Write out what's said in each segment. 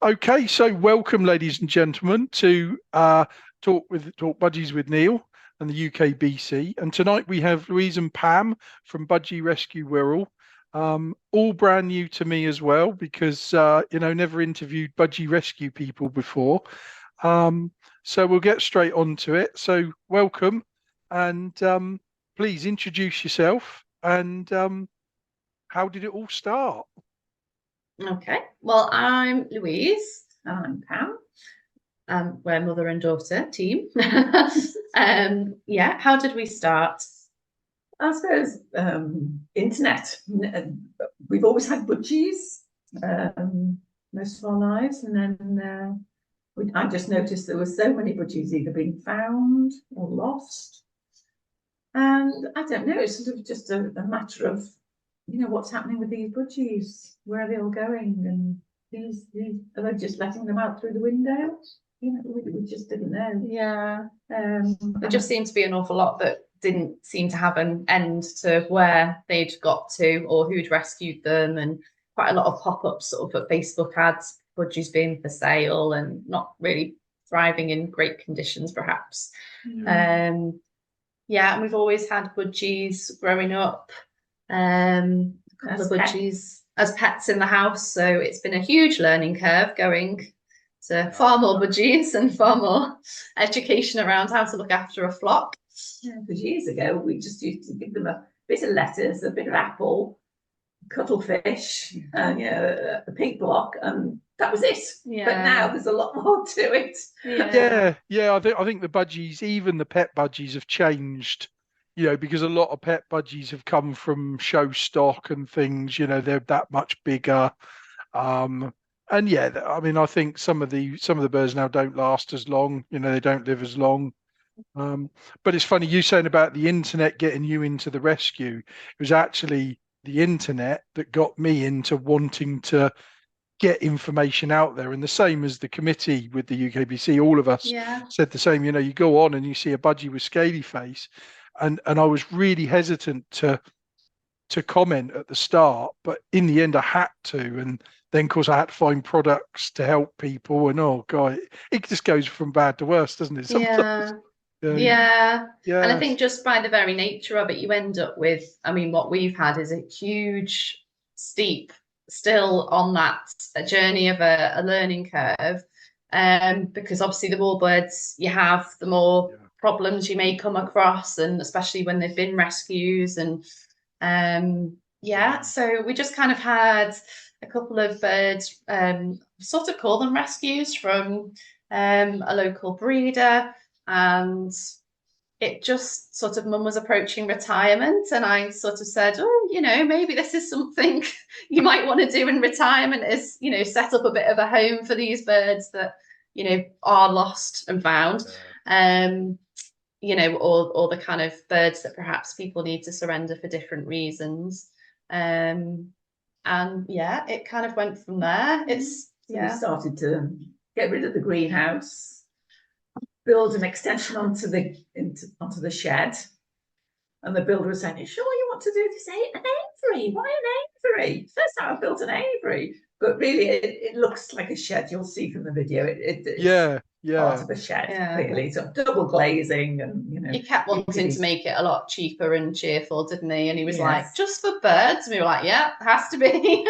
Okay, so welcome, ladies and gentlemen, to Talk Budgies with Neil and the UKBC. And tonight we have Louise and Pam from Budgie Rescue Wirral. All brand new to me as well because never interviewed Budgie Rescue people before. So we'll get straight onto it. So welcome, and please introduce yourself and how did it all start? Okay, well, I'm Louise and I'm Pam. We're mother and daughter team. How did we start? I suppose internet. We've always had budgies most of our lives, and then I just noticed there were so many budgies either being found or lost, and I don't know. It's sort of just a matter of what's happening with these budgies. Where are they all going? And these are they just letting them out through the window? We just didn't know. Yeah. There just seemed to be an awful lot that didn't seem to have an end to where they'd got to or who'd rescued them, and quite a lot of pop-ups sort of at Facebook ads, budgies being for sale and not really thriving in great conditions, perhaps. And we've always had budgies growing up. A couple of budgies as pets in the house, so it's been a huge learning curve going to far more budgies and far more education around how to look after a flock. Because years ago we just used to give them a bit of lettuce, a bit of apple, cuttlefish, and a pink block, and that was it. But now there's a lot more to it. I think the budgies, even the pet budgies, have changed. Because a lot of pet budgies have come from show stock and things, they're that much bigger. I think some of the birds now don't last as long, they don't live as long. But it's funny you saying about the internet getting you into the rescue. It was actually the internet that got me into wanting to get information out there, and the same as the committee with the UKBC, all of us said the same. You go on and you see a budgie with scaly face. And I was really hesitant to comment at the start, but in the end I had to. And then, of course, I had to find products to help people. And oh god, it just goes from bad to worse, doesn't it? Sometimes. Yeah. And I think just by the very nature of it, you end up with. I mean, what we've had is a huge, steep, still on that journey of a learning curve. Because obviously, the more birds you have, the more problems you may come across, and especially when they've been rescues. And so we just kind of had a couple of birds, sort of call them rescues, from a local breeder, and it just sort of, mum was approaching retirement, and I sort of said, maybe this is something you might want to do in retirement, is set up a bit of a home for these birds that are lost and found. Or the kind of birds that perhaps people need to surrender for different reasons. It kind of went from there. We started to get rid of the greenhouse, build an extension onto the shed, and the builder was saying, "Are you sure you want to do this? An aviary? Why an aviary? First time I built an aviary." But really, it looks like a shed. You'll see from the video. It's part of a shed, really. So double glazing, and he kept wanting to make it a lot cheaper and cheerful, didn't he? And he was like, "Just for birds." And we were like, "Yeah, it has to be,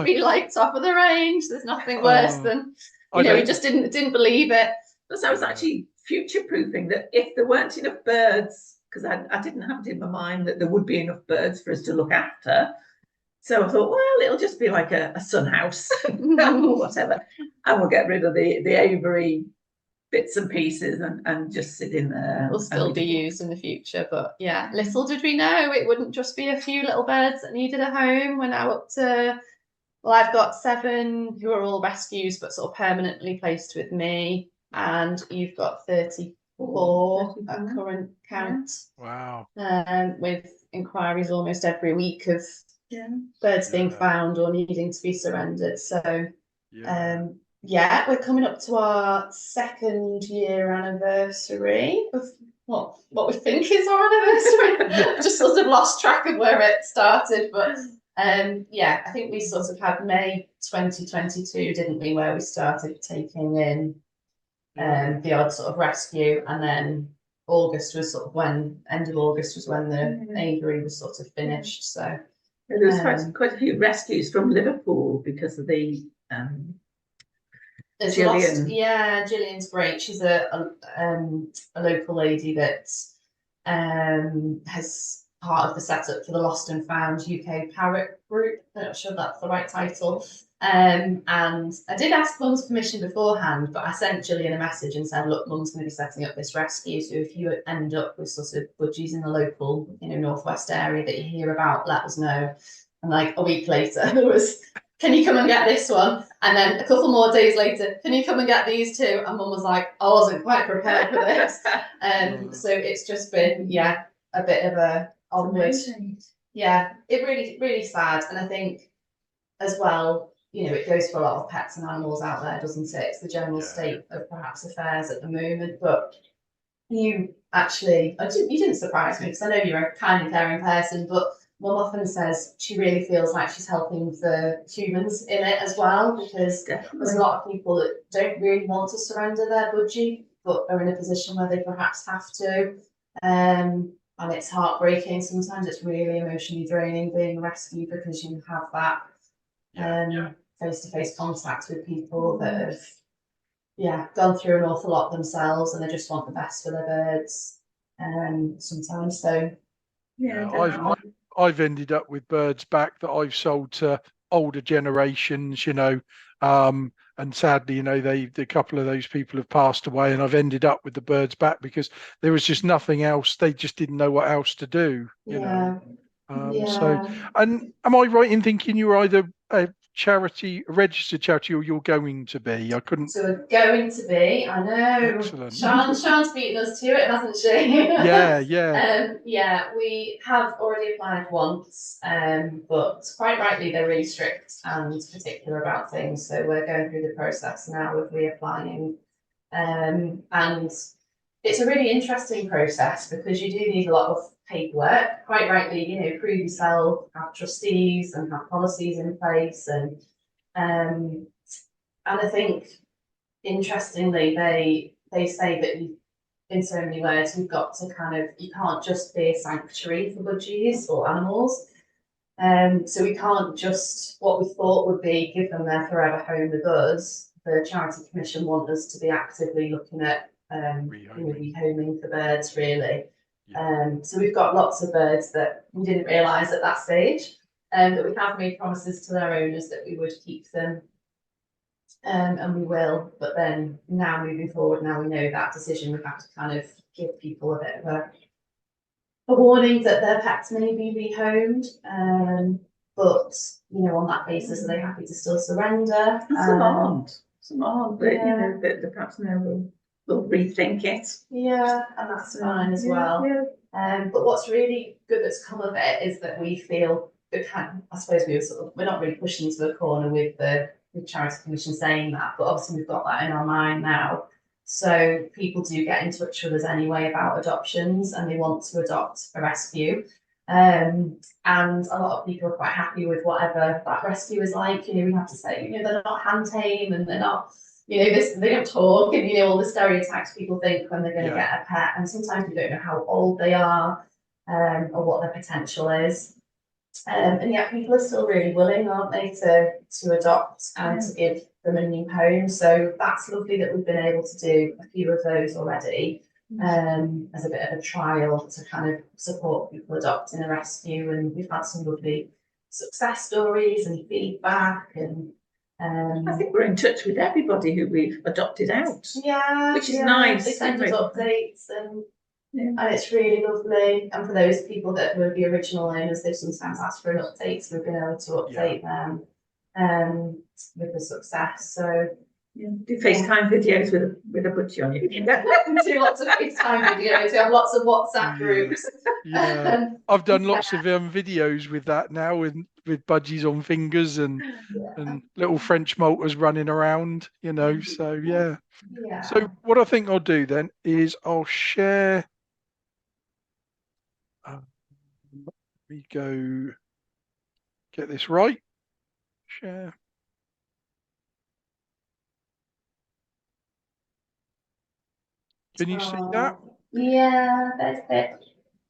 be like top of the range. There's nothing worse than we just didn't believe it." Because I was actually future-proofing that if there weren't enough birds, because I didn't have it in my mind that there would be enough birds for us to look after. So I thought, well, it'll just be like a sun house or whatever. And we'll get rid of the aviary bits and pieces and just sit in there. Will still be used in the future. But little did we know it wouldn't just be a few little birds that needed a home. We're now up to, I've got 7 who are all rescues, but sort of permanently placed with me. And you've got 34 at current count. Wow. With inquiries almost every week of birds being found or needing to be surrendered. So we're coming up to our 2nd year anniversary of what we think is our anniversary. Just sort of lost track of where it started, but Yeah, I think we sort of had May 2022, didn't we, where we started taking in the odd sort of rescue, and then August was sort of end of August was when the aviary was sort of finished. So there was quite a few rescues from Liverpool because of the Gillian. Gillian's great. She's a local lady that has part of the setup for the Lost and Found UK Parrot Group. I'm not sure that's the right title. And I did ask Mum's permission beforehand, but I sent Gillian a message and said, look, Mum's going to be setting up this rescue, so if you end up with sort of budgies in the local, northwest area that you hear about, let us know. And like a week later, there was, can you come and get this one? And then a couple more days later, can you come and get these two? And Mum was like, I wasn't quite prepared for this. So it's just been, a bit of a onward. Yeah, it really, really sad. And I think as well, it goes for a lot of pets and animals out there, doesn't it? It's the general state of perhaps affairs at the moment. But you didn't surprise me, because I know you're a kind and caring person, but Mum often says she really feels like she's helping the humans in it as well, because there's a lot of people that don't really want to surrender their budgie, but are in a position where they perhaps have to. And it's heartbreaking. Sometimes it's really emotionally draining being rescued, because you have that face-to-face contact with people that have gone through an awful lot themselves, and they just want the best for their birds. Sometimes, so I've ended up with birds back that I've sold to older generations, and sadly, a couple of those people have passed away, and I've ended up with the birds back because there was just nothing else. They just didn't know what else to do, know. So, and am I right in thinking you're either a registered charity, or you're going to be? I couldn't. So we're going to be. I know. Excellent. Sean's beaten us to it, hasn't she? Yeah. We have already applied once, but quite rightly they're really strict and particular about things. So we're going through the process now of reapplying, and it's a really interesting process, because you do need a lot of paperwork. Quite rightly, prove yourself, have trustees and have policies in place, and I think interestingly they say that in so many words we've got to you can't just be a sanctuary for budgies or animals. So we can't just, what we thought would be give them their forever home with us. The Charity Commission want us to be actively looking at rehoming for birds, really. So we've got lots of birds that we didn't realise at that stage, but we have made promises to their owners that we would keep them, and we will. But then now moving forward, now we know that decision, we have to give people a bit of a warning that their pets may be rehomed. But on that basis, are they happy to still surrender? Some aren't, but perhaps now we'll rethink it. Yeah, and that's fine as well. But what's really good that's come of it is that we feel I suppose we're not really pushing into a corner with the Charity Commission saying that, but obviously we've got that in our mind now. So people do get in touch with us anyway about adoptions, and they want to adopt a rescue. And a lot of people are quite happy with whatever that rescue is like. We have to say, they're not hand tame, and they're not, they don't talk, and all the stereotypes people think when they're going to get a pet, and sometimes we don't know how old they are, or what their potential is. And yet people are still really willing, aren't they, to adopt and to give them a new home. So that's lovely that we've been able to do a few of those already, as a bit of a trial to support people adopting a rescue. And we've had some lovely success stories and feedback, and I think we're in touch with everybody who we've adopted out. Which is nice. They send us updates, and it's really lovely. And for those people that were the original owners, they've sometimes asked for an update, so we've been able to update them with the success. So do FaceTime videos with a budgie on you. Do lots of FaceTime videos. We have lots of WhatsApp groups. I've done lots of videos with that now, with budgies on fingers and little French Malters running around, So So what I think I'll do then is I'll share. We go get this right. Share. Can you see that? Yeah, there's it.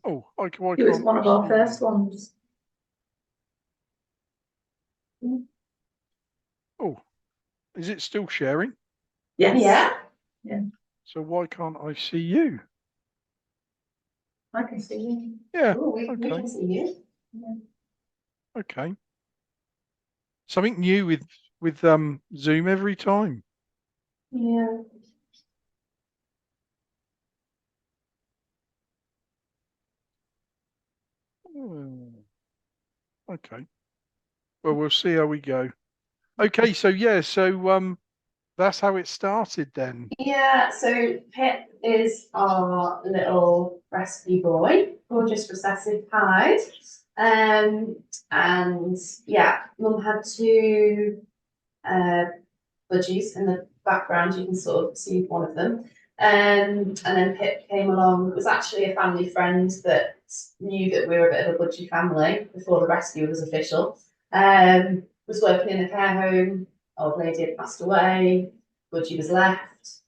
Oh, why It was can't one I of our see first you? ones. Oh, is it still sharing? Yes. Yeah. So why can't I see you? I can see you. Yeah. Oh, we Okay. can see you. Okay. Something new with Zoom every time. Yeah. Okay. Well, we'll see how we go. Okay, so yeah, so that's how it started then. Yeah, so Pip is our little rescue boy, gorgeous recessive pied. And yeah, Mum had two budgies in the background. You can sort of see one of them. And then Pip came along. It was actually a family friend that knew that we were a bit of a budgie family before the rescue was official. Was working in a care home. Old lady had passed away. Budgie was left.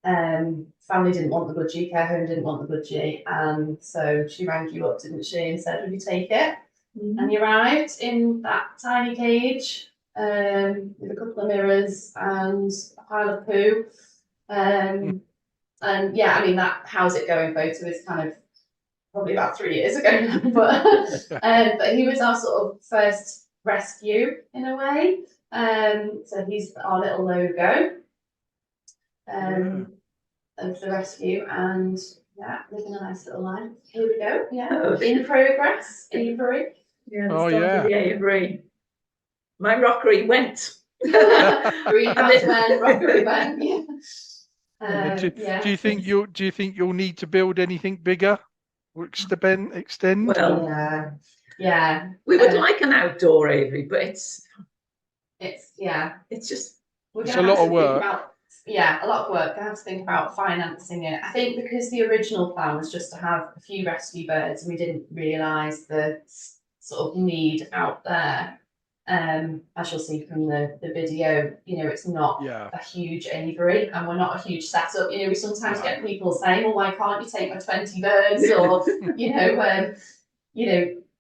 Family didn't want the budgie. Care home didn't want the budgie, and so she rang you up, didn't she, and said, "Would you take it?" And he arrived in that tiny cage with a couple of mirrors and a pile of poo. And yeah, I mean, that how's it going photo is kind of probably about 3 years ago now, but he was our sort of first rescue in a way. So he's our little logo of the rescue, and yeah, living a nice little life. Here we go. Yeah, in progress, Avery. Yeah, Oh, the yeah. the Avery. My rockery went. Greenhouse went, rockery went. Yeah. Do you think you'll need to build anything bigger or extend? Well, yeah. We would like an outdoor Avery, but it's just It's a lot of work. A lot of work. I have to think about financing it. I think because the original plan was just to have a few rescue birds, and we didn't realise the sort of need out there. As you'll see from the video, it's not a huge aviary, and we're not a huge setup. We sometimes get people saying, "Well, why can't you take my 20 birds?" Or,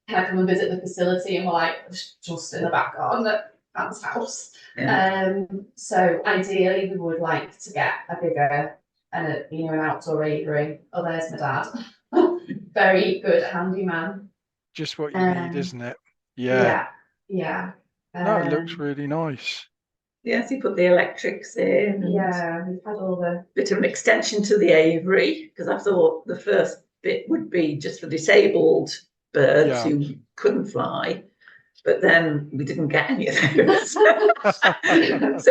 can I come and visit the facility? And we're like, just in the back garden at Anne's house. Yeah. So ideally, we would like to get a bigger and an outdoor aviary. Oh, there's my dad. Very good handyman. Just what you need, isn't it? Yeah. No, it looks really nice. Yes, he put the electrics in. Yeah, we've had all the bit of an extension to the aviary, because I thought the first bit would be just for disabled birds who couldn't fly, but then we didn't get any of those. So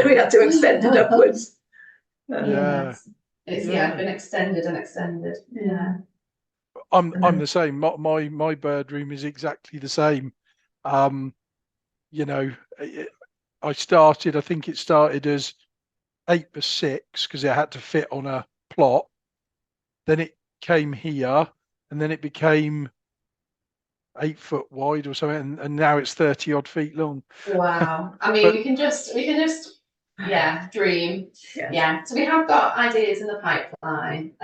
we had to extend it upwards. It's been extended and extended. Yeah. I'm the same. My bird room is exactly the same. I think it started as 8x6 because it had to fit on a plot. Then it came here, and then it became 8 foot wide or something, and now it's 30 odd feet long. Wow. I mean, we can just dream. Yeah. So we have got ideas in the pipeline.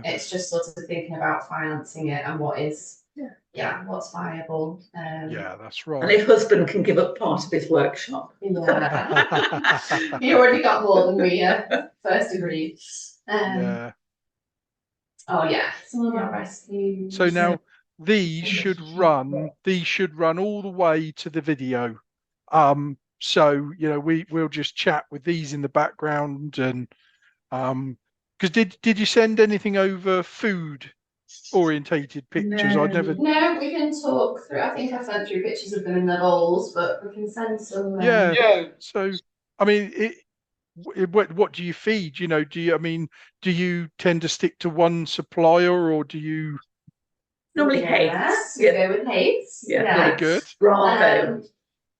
It's just sort of thinking about financing it and what's viable. That's right. And if husband can give up part of his workshop. You already got more than we first agreed. Some of our rescues. So now these should run all the way to the video. So we'll just chat with these in the background, and because did you send anything over food orientated pictures? No, we can talk through. I think I sent through pictures of them in the bowls, but we can send some. So I mean, what do you feed? Do you tend to stick to one supplier, or do you normally Hates? We go with Hates. Very good. Bravo.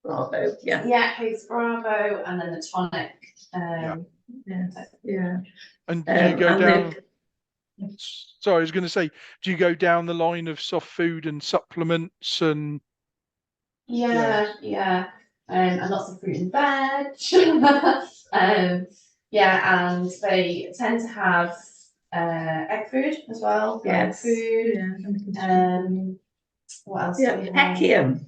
Hates Bravo, and then the tonic. And do you go down? Sorry, I was going to say, do you go down the line of soft food and supplements and Yeah. And lots of fruit and veg. Yeah, and they tend to have egg food as well. Egg food. What else? Yeah, Peckiam,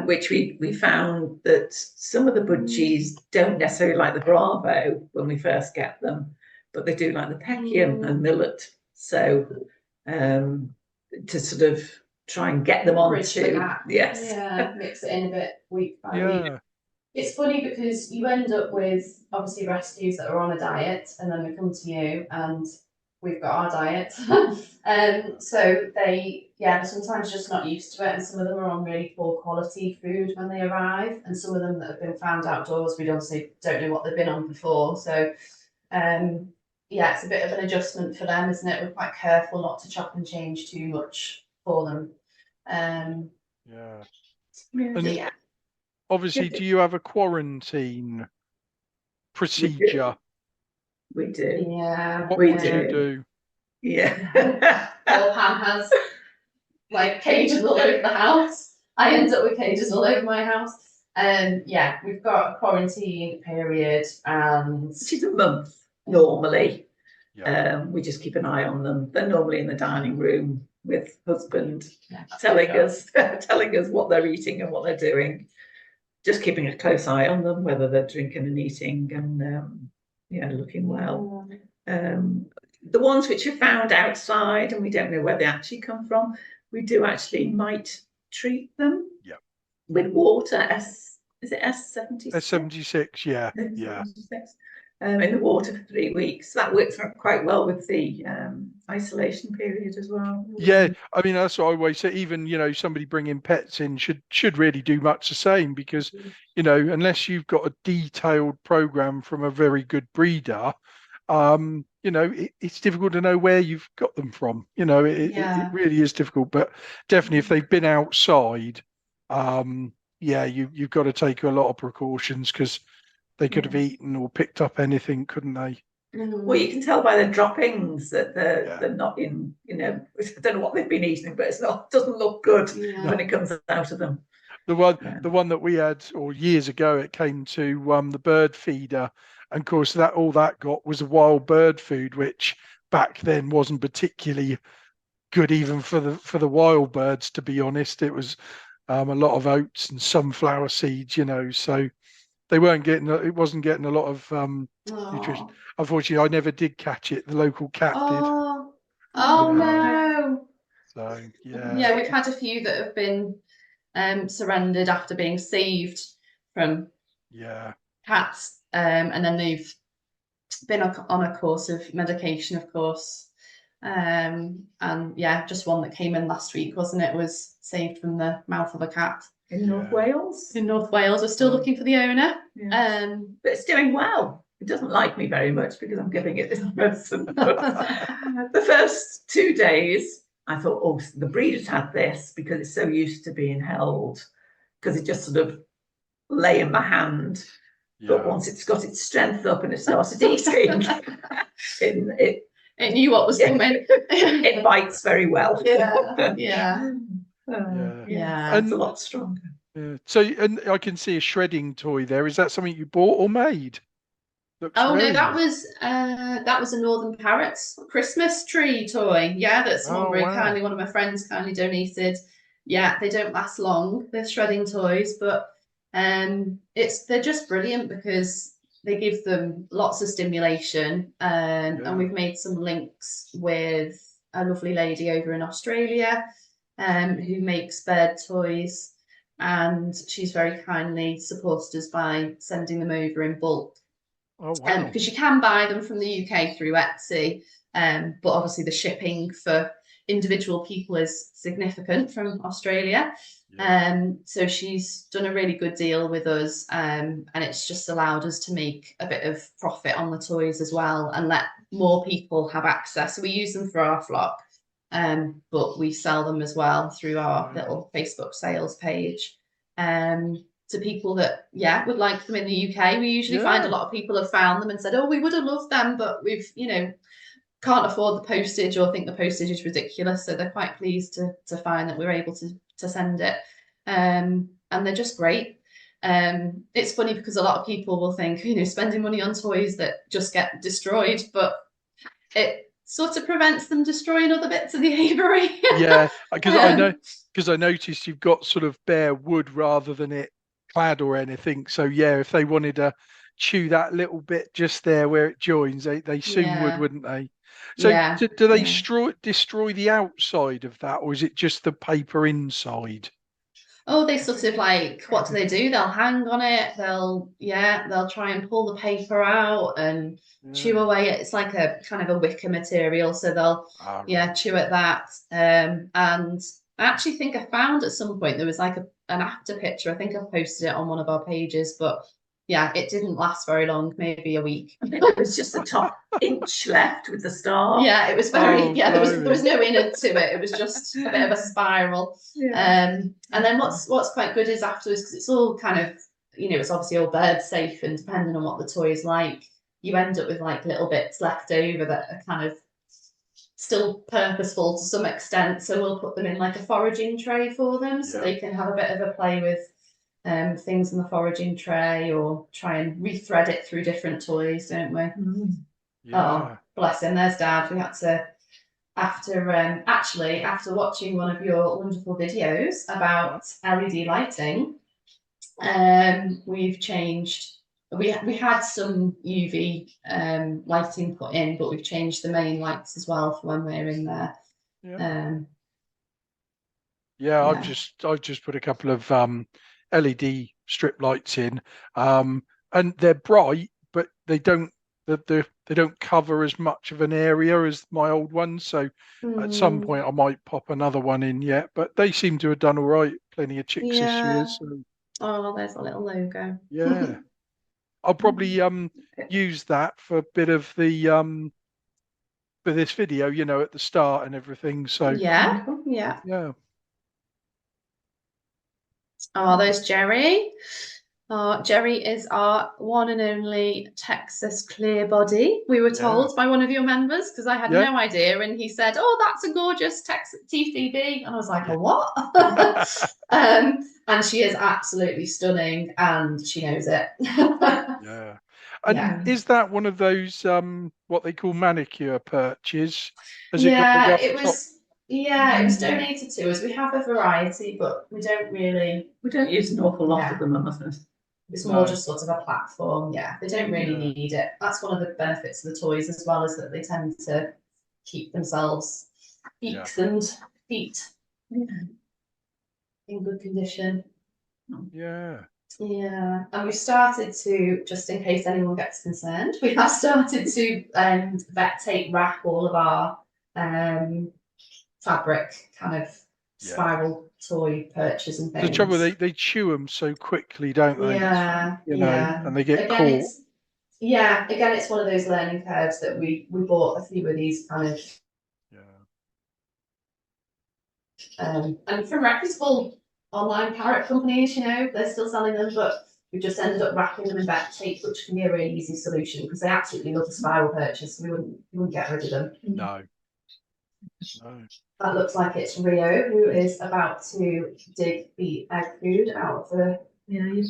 which we found that some of the Budgies don't necessarily like the Bravo when we first get them, but they do like the Peckiam and millet. So to sort of try and get them on Bridge the to gap. Yeah, mix it in a bit week by week. It's funny because you end up with obviously rescues that are on a diet, and then we come to you and we've got our diet. So they're sometimes just not used to it, and some of them are on really poor quality food when they arrive, and some of them that have been found outdoors, we obviously don't know what they've been on before. So it's a bit of an adjustment for them, isn't it? We're quite careful not to chop and change too much for them. And obviously, do you have a quarantine procedure? We do. Yeah. What would you do? Yeah. Well, Pam has like cages all over the house. I end up with cages all over my house. We've got a quarantine period, and which is a month normally. We just keep an eye on them. They're normally in the dining room with husband telling us what they're eating and what they're doing. Just keeping a close eye on them, whether they're drinking and eating and looking well. The ones which are found outside and we don't know where they actually come from, we do actually might treat them with water. Is it S76? S76, yeah. In the water for 3 weeks. That works quite well with the isolation period as well. Yeah, I mean that's what I always say. Even somebody bringing pets in should really do much the same, because unless you've got a detailed program from a very good breeder, it's difficult to know where you've got them from. It really is difficult. But definitely, if they've been outside, you've got to take a lot of precautions, because they could have eaten or picked up anything, couldn't they? Well, you can tell by the droppings that they're not in. I don't know what they've been eating, but doesn't look good when it comes out of them. The one that we had, or years ago, it came to the bird feeder, and of course all that got was a wild bird food, which back then wasn't particularly good even for the wild birds. To be honest, it was a lot of oats and sunflower seeds, so. They weren't getting. It wasn't getting a lot of nutrition. Unfortunately, I never did catch it. The local cat did. No. So yeah, we've had a few that have been surrendered after being saved from cats, and then they've been on a course of medication, of course. And just one that came in last week, wasn't it? Was saved from the mouth of a cat. In North Wales? In North Wales. We're still looking for the owner. But it's doing well. It doesn't like me very much because I'm giving it this medicine. The first 2 days, I thought, the breeder's had this because it's so used to being held, because it just sort of lay in my hand. But once it's got its strength up and it started eating, it knew what was coming. It bites very well. Yeah. It's a lot stronger. So, and I can see a shredding toy there. Is that something you bought or made? No, that was a Northern Parrots Christmas tree toy. Yeah, that's kindly, one of my friends kindly donated. Yeah, they don't last long. They're shredding toys, but they're just brilliant because they give them lots of stimulation. And we've made some links with a lovely lady over in Australia who makes bird toys, and she's very kindly supported us by sending them over in bulk. Because you can buy them from the UK through Etsy, but obviously the shipping for individual people is significant from Australia. So she's done a really good deal with us, and it's just allowed us to make a bit of profit on the toys as well and let more people have access. So we use them for our flock, but we sell them as well through our little Facebook sales page to people that would like them in the UK. We usually find a lot of people have found them and said, we would have loved them, but we've can't afford the postage or think the postage is ridiculous, so they're quite pleased to find that we're able to send it. and they're just great. It's funny because a lot of people will think, spending money on toys that just get destroyed, but it sort of prevents them destroying other bits of the aviary. Yeah, because I noticed you've got sort of bare wood rather than it clad or anything. So yeah, if they wanted to chew that little bit just there where it joins, they soon would, Yeah. wouldn't they? So Yeah, do they yeah. destroy the outside of that, or is it just the paper inside? Oh, they sort of like, what do? They'll hang on it. They'll try and pull the paper out and chew Yeah. away it. It's like a kind of a wicker material. So they'll, Ah, right. chew at that. And I actually think I found at some point there was like an after picture. I think I've posted it on one of our pages, but yeah, it didn't last very long, maybe a week. It was just the top inch left with the star. Yeah, it was very, Oh, there was blimey. no inner to it. It was just a bit of a spiral. Yeah. And then what's quite good is afterwards, because it's all kind of, it's obviously all bird safe, and depending on what the toy is like, you end up with like little bits left over that are kind of still purposeful to some extent. So we'll put them in like a foraging tray for them, so Yeah. they can have a bit of a play with things in the foraging tray, or try and rethread it through different toys, don't we? Yeah. Oh, bless him. There's Dad. We had to, after watching one of your wonderful videos about LED lighting, we've changed. We had some UV lighting put in, but we've changed the main lights as well for when we're in there. Yeah. Yeah. I've just put a couple of LED strip lights in, and they're bright, but they don't cover as much of an area as my old ones. So at some point I might pop another one in yet, but they seem to have done all right. Plenty of chicks this year. So Oh, there's a little logo. yeah, I'll probably use that for a bit of the for this video, at the start and everything. So Yeah. yeah. Oh, there's Jerry. Oh, Jerry is our one and only Texas clear body. We were told by one of your members, because I had no idea, and he said, "Oh, that's a gorgeous Texas TCB," and I was like, "A what?" And she is absolutely stunning, and she knows it. Yeah. And is that one of those what they call manicure perches? Has it got the rough it top? was. Yeah, it was donated to us. We have a variety, but we don't use an awful lot of them, I must admit. It's more just sort of a platform. Yeah, they don't really need it. That's one of the benefits of the toys, as well, as that they tend to keep themselves beaks and feet in good condition. Yeah. Yeah, and we started to, just in case anyone gets concerned, we have started to vet tape wrap all of our fabric kind of spiral toy perches and things. The trouble, they chew them so quickly, don't they? Yeah, and they get again, caught. Again, it's one of those learning curves that we bought a few of these kind of and from reputable online parrot companies, they're still selling them, but we just ended up wrapping them in vet tape, which can be a really easy solution, because they absolutely love the spiral perches, so we wouldn't get rid of them. No. That looks like it's Rio, who is about to dig the egg food out of the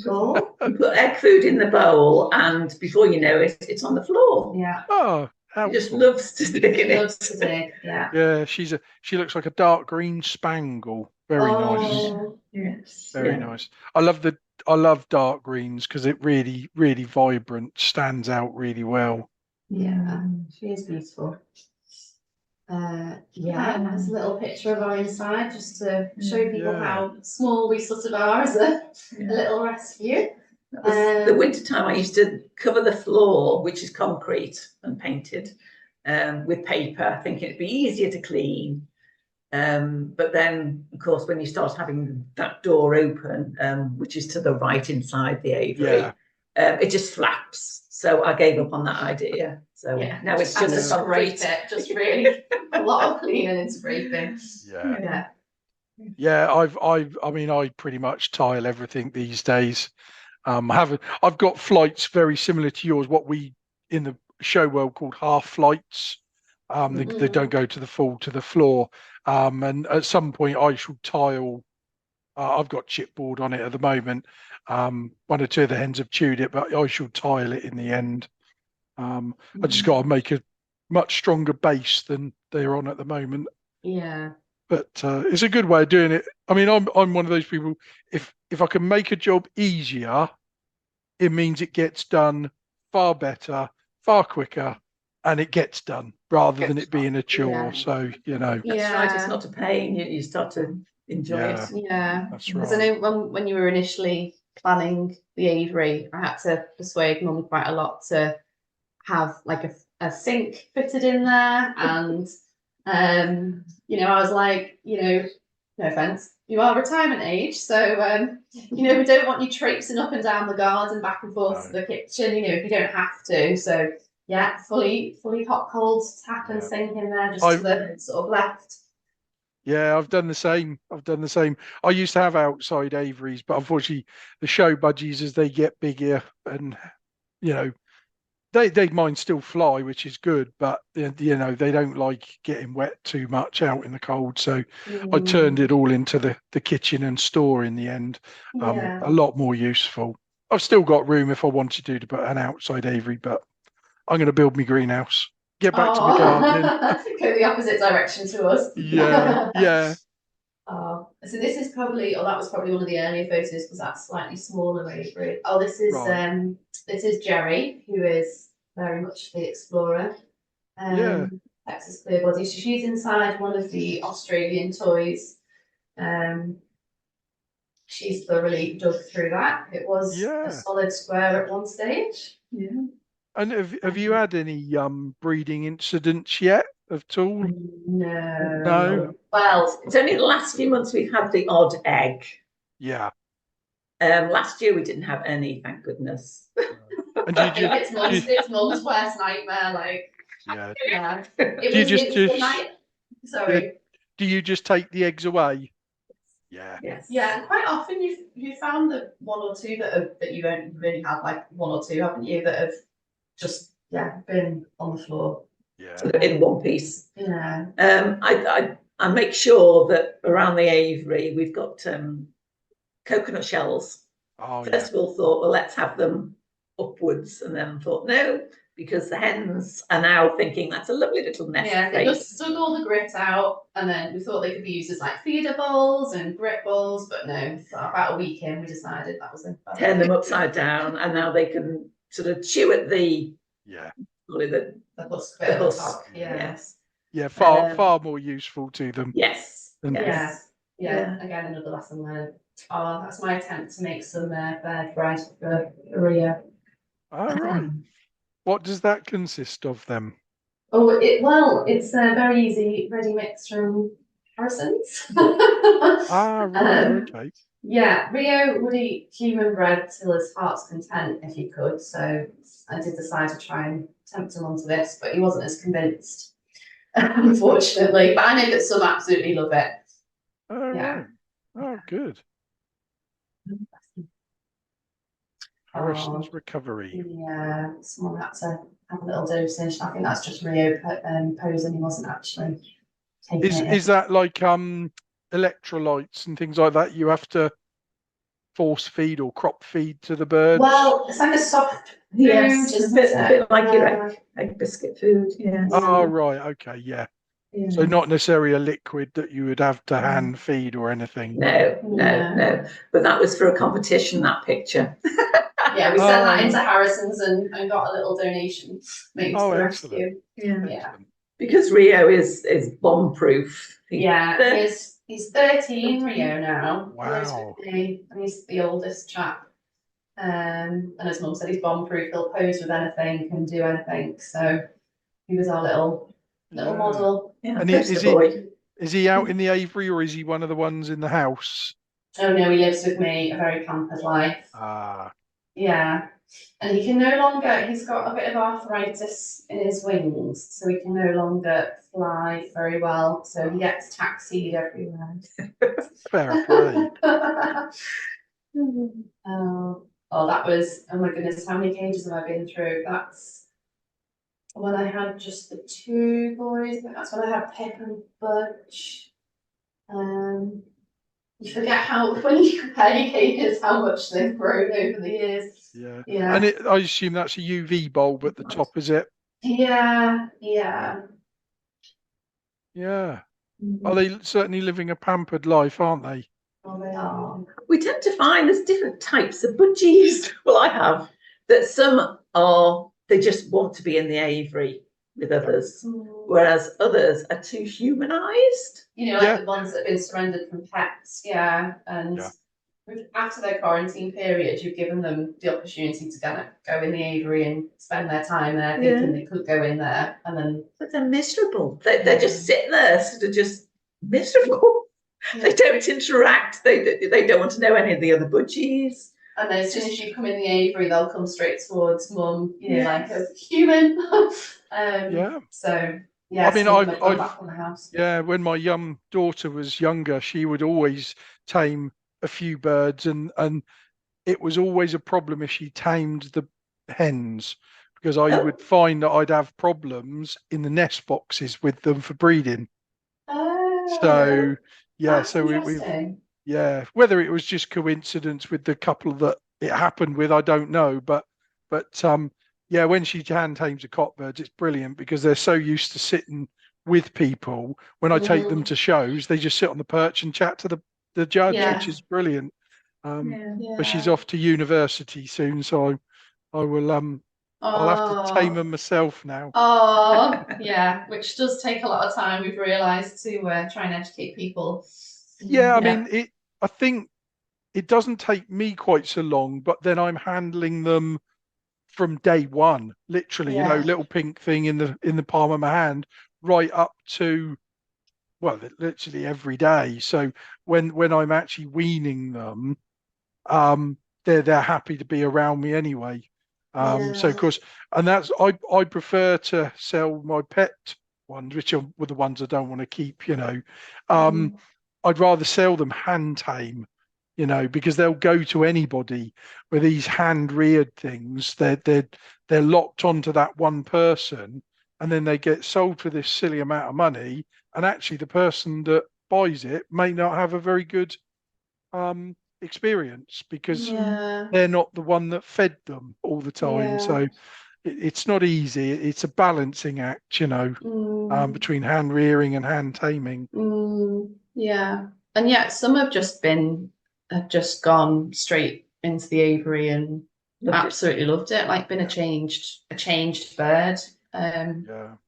bowl. You put egg food in the bowl, and before you know it, it's on the floor. Yeah. Oh, he just loves to dig in it. Loves to dig. Yeah. Yeah, she looks like a dark green spangle. Very nice. Yes. Very nice. I love dark greens because it really, really vibrant, stands out really well. Yeah, she is beautiful. There's a little picture of our inside, just to show people how small we sort of are as a little rescue. The winter time, I used to cover the floor, which is concrete and painted, with paper, thinking it'd be easier to clean. But then, of course, when you start having that door open, which is to the right inside the aviary, it just flaps. So I gave up on that idea. So now it's just a scrape it, just really a lot of cleaning and scraping. I pretty much tile everything these days. I've got flights very similar to yours, what we in the show world called half flights. They don't go to the floor. And at some point I shall tile I've got chipboard on it at the moment. One or two of the hens have chewed it, but I shall tile it in the end. I just got to make a much stronger base than they're on at the moment. Yeah. But it's a good way of doing it. I mean, I'm one of those people. If I can make a job easier, it means it gets done far better, far quicker, and it gets done rather than it being a chore. Yeah. So, you know. That's right. It's not a pain. You start to enjoy it. Yeah. That's Because I right. know when you were initially planning the aviary, I had to persuade Mum quite a lot to have like a sink fitted in there, and you know, I was like, you know, no offense, you are retirement age, so you know, we don't want you traipsing up and down the garden back and forth to the kitchen, you know, if you don't have to. So yeah, fully hot cold tap and sink in there just to the sort of left. Yeah, I've done the same. I used to have outside aviaries, but unfortunately, the show budgies, as they get bigger, and you know, they mind still fly, which is good, but you know, they don't like getting wet too much out in the cold. So I turned it all into the kitchen and store in the end. A lot more useful. I've still got room if I wanted to put an outside aviary, but I'm going to build my greenhouse. Get back to my gardening. Go the opposite direction to us. Yeah. Oh, so this is probably, that was probably one of the earlier photos because that's slightly smaller aviary. Oh, this is Jerry, who is very much the explorer. Texas clear body. So she's inside one of the Australian toys. She's thoroughly dug through that. It was a solid square at one stage. Yeah. And have you had any breeding incidents yet at all? No. Well, it's only the last few months we've had the odd egg. Yeah. Last year we didn't have any, thank goodness. And it's Mum's worst nightmare. Like, yeah. Sorry. Do you just take the eggs away? Yeah. Yes. Yeah. Quite often you found that one or two that you've only had like one or two, haven't you? That have just been on the floor. Yeah. In one piece. Yeah. I make sure that around the aviary we've got coconut shells. First of all, thought, well, let's have them upwards, and then thought no, because the hens are now thinking that's a lovely little nest. Yeah, they just dug all the grit out, and then we thought they could be used as like feeder bowls and grit bowls, but no. About a week in, we decided that was turn them upside down, and now they can sort of chew at the husk. Yes. Yeah, far more useful to them. Yes. Yeah. Again, another lesson learned. Oh, that's my attempt to make some bird bread for Rio. All right. What does that consist of then? Oh, it's a very easy ready mix from Harrison's. Right, okay. Yeah, Rio would eat human bread till his heart's content if he could. So I did decide to try and tempt him onto this, but he wasn't as convinced, unfortunately. But I know that some absolutely love it. Right. Oh, good. Harrison's recovery. Yeah, someone had to have a little dosage. I think that's just Rio posing. He wasn't actually taking it. Is that like electrolytes and things like that? You have to force feed or crop feed to the birds? Well, it's like a soft food, a bit like your egg biscuit food. Yeah. Oh, right. Okay. Yeah. So not necessarily a liquid that you would have to hand feed or anything. No. But that was for a competition, that picture. Yeah, we sent that into Harrison's and got a little donation made to the rescue. Yeah. Because Rio is bomb proof. He's 13, Rio now. Wow. And he's the oldest chap. And as Mum said, he's bomb proof. He'll pose with anything, can do anything. So he was our little model. Yeah. And is he out in the aviary, or is he one of the ones in the house? Oh no, he lives with me, a very pampered life. Yeah. And he can no longer, he's got a bit of arthritis in his wings, so he can no longer fly very well. So he gets taxied everywhere. Fair play. That was, oh my goodness, how many cages have I been through? That's when I had just the two boys. That's when I had Pip and Budge. you forget how, when you compare your cages, how much they've grown over the years. Yeah. Yeah. And I assume that's a UV bulb at the top, is it? Yeah, yeah. Yeah. Mhm. Are they certainly living a pampered life, aren't they? Oh, they are. We tend to find there's different types of budgies. Well, I have that some are, they just want to be in the aviary with others, whereas others are too humanized. You know, like the ones that have been surrendered from pets, yeah. And after their quarantine period, you've given them the opportunity to kind of go in the aviary and spend their time there, thinking they could go in there, and then. But they're miserable. They're just sitting there, sort of just miserable. Yeah. They don't interact. They don't want to know any of the other budgies. And then as soon as you come in the aviary, they'll come straight towards mum, you know, like a human. So yeah, I mean, I've back from the house. Yeah, when my young daughter was younger, she would always tame a few birds, and it was always a problem if she tamed the hens, because I would find that I'd have problems in the nest boxes with them for breeding. So yeah, so we've whether it was just coincidence with the couple that it happened with, I don't know, but yeah, when she hand tames a cockbird, it's brilliant because they're so used to sitting with people. When I take them to shows, they just sit on the perch and chat to the judge, which is brilliant. But she's off to university soon, so I will I'll have to tame them myself now. Oh, yeah, which does take a lot of time, we've realised, to try and educate people. Yeah, I mean, I think it doesn't take me quite so long, but then I'm handling them from day one, literally, you know, little pink thing in the palm of my hand, right up to, well, literally every day. So when I'm actually weaning them, they're happy to be around me anyway. So of course, and that's I prefer to sell my pet ones, which are the ones I don't want to keep, you know. I'd rather sell them hand tame, you know, because they'll go to anybody. With these hand reared things, they're locked onto that one person, and then they get sold for this silly amount of money, and actually the person that buys it may not have a very good experience because they're not the one that fed them all the time. So it's not easy. It's a balancing act, you know, between hand rearing and hand taming. Yeah, and yet some have just gone straight into the aviary and absolutely loved it, like been a changed bird.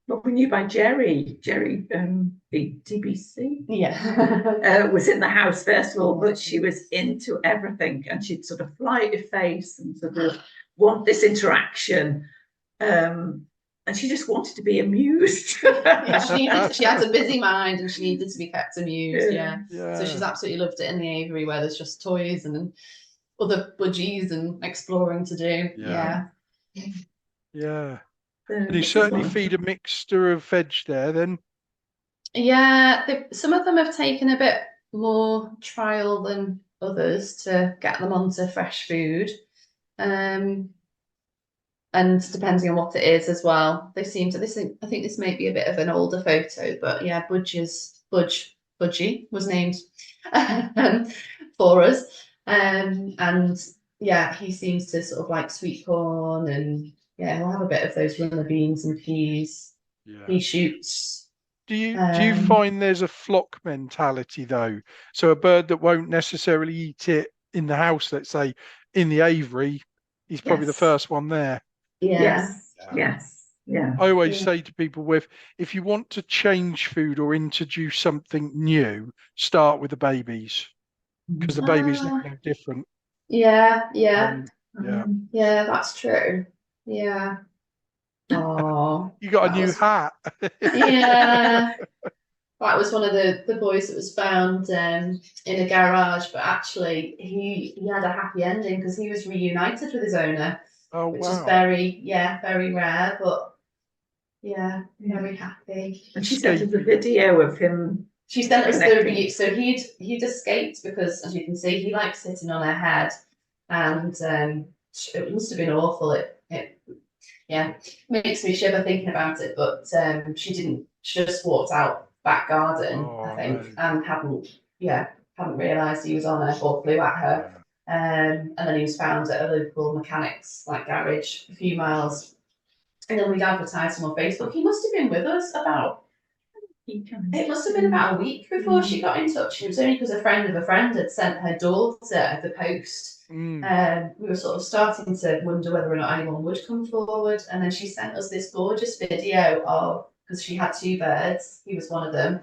What we knew by Jerry, big TBC, was in the house first of all, but she was into everything, and she'd sort of fly at your face and sort of want this interaction, and she just wanted to be amused. She had a busy mind, and she needed to be kept amused. So she's absolutely loved it in the aviary where there's just toys and other budgies and exploring to do. And you certainly feed a mixture of veg there then? Yeah, some of them have taken a bit more trial than others to get them onto fresh food. And depending on what it is as well. They seem to, I think this may be a bit of an older photo, but yeah, Budgie was named for us. And yeah, he seems to sort of like sweet corn, and we'll have a bit of those runner beans and peas, pea shoots. Do you find there's a flock mentality though? So a bird that won't necessarily eat it in the house, let's say in the aviary, he's probably the first one there. Yes. I always say to people, if you want to change food or introduce something new, start with the babies, because the babies look no different. Yeah, that's true. Yeah. Oh, you got a new hat. Yeah. That was one of the boys that was found in a garage, but actually he had a happy ending because he was reunited with his owner. Oh, which is very rare, but very happy. And she sent us a video of him. She sent us the video. So he'd escaped because, as you can see, he likes sitting on her head, and it must have been awful. It makes me shiver thinking about it. But she didn't. She just walked out back garden, I think, and hadn't hadn't realised he was on her or flew at her. And then he was found at a local mechanics garage a few miles. And then we'd advertised him on Facebook. He must have been with us it must have been about a week before she got in touch. It was only because a friend of a friend had sent her daughter the post. We were sort of starting to wonder whether or not anyone would come forward. And then she sent us this gorgeous video of, because she had 2 birds, he was one of them,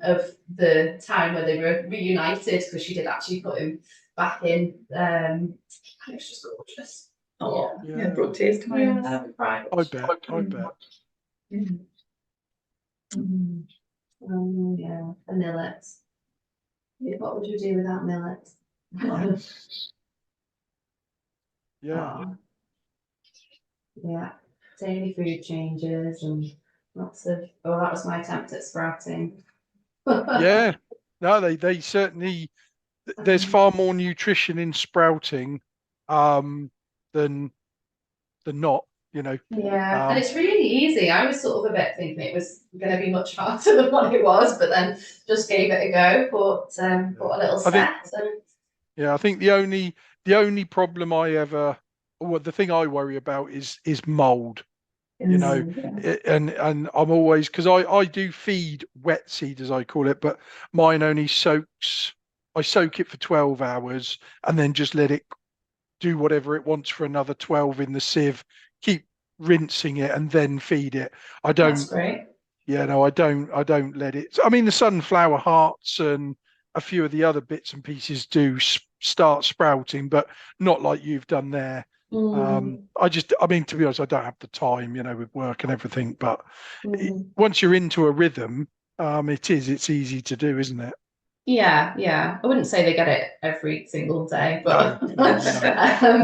of the time where they were reunited, because she did actually put him back in. And it's just gorgeous. Oh, yeah, brought tears to my eyes. I bet. Yeah, the millet. What would you do without millet? Yes. Yeah. Yeah, daily food changes and lots of. Oh, that was my attempt at sprouting. Yeah. No, they certainly. There's far more nutrition in sprouting, than not. Yeah, and it's really easy. I was sort of a bit thinking it was going to be much harder than what it was, but then just gave it a go. Bought a little set. I think the only problem the thing I worry about is mold. And I'm always, because I do feed wet seed, as I call it, but mine only I soak it for 12 hours and then just let it do whatever it wants for another 12 in the sieve, keep rinsing it and then feed it. I don't. That's great. Yeah, no, I don't let it. I mean, the sunflower hearts and a few of the other bits and pieces do start sprouting, but not like you've done there. I mean, to be honest, I don't have the time, with work and everything, but once you're into a rhythm, it's easy to do, isn't it? Yeah. I wouldn't say they get it every single day, but no.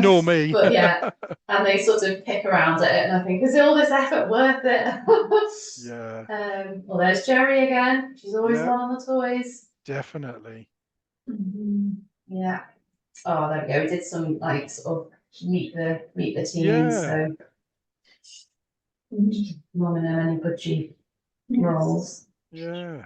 Nor me. But yeah, and they sort of pick around at it, and I think, is all this effort worth it? Yeah. Well, there's Jerry again. She's always one on the toys. Definitely. Yeah. Oh, there we go. We did some sort of meet the teams. Yeah. So, Mum and any budgie rolls. Yeah.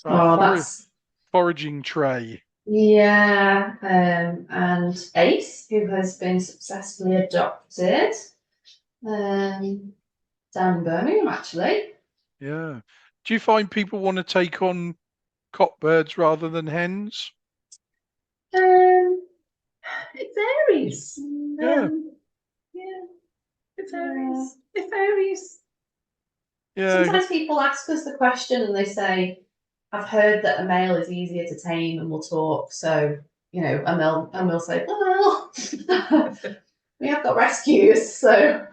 That's foraging tray. Yeah, and Ace, who has been successfully adopted, down in Birmingham, actually. Yeah. Do you find people want to take on cockbirds rather than hens? It varies. Yeah. It varies. It varies. Yeah. Sometimes people ask us the question and they say, I've heard that a male is easier to tame and will talk, so and we'll say, well, we have got rescues, so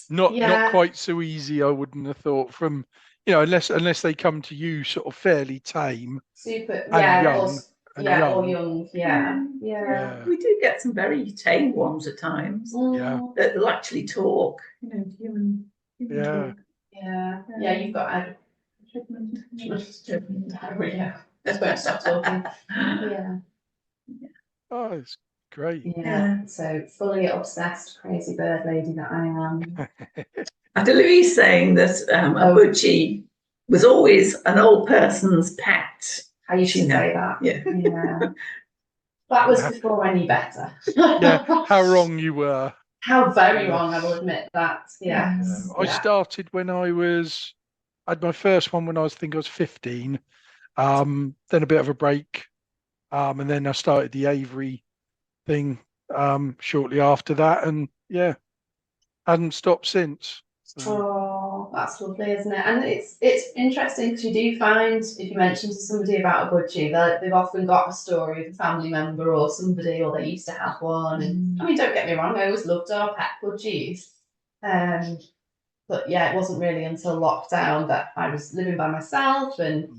not quite so easy. I wouldn't have thought from unless they come to you sort of fairly tame, super, young. or young, yeah. We do get some very tame ones at times. That will actually talk, human talk. Yeah, you've got. That's where I stopped talking. Oh, it's great. Yeah. So fully obsessed, crazy bird lady that I am. After Louise saying that a budgie was always an old person's pet. I used to say that. Yeah. That was before I knew better. How wrong you were. How very wrong, I will admit that. I started when I had my first one when I was 15. Then a bit of a break. And then I started the Avery thing shortly after that, and hadn't stopped since. So. Oh, that's lovely, isn't it? And it's interesting because you do find, if you mention to somebody about a budgie, that they've often got a story of a family member or somebody, or they used to have one. And I mean, don't get me wrong, I always loved our pet budgies. But it wasn't really until lockdown that I was living by myself, and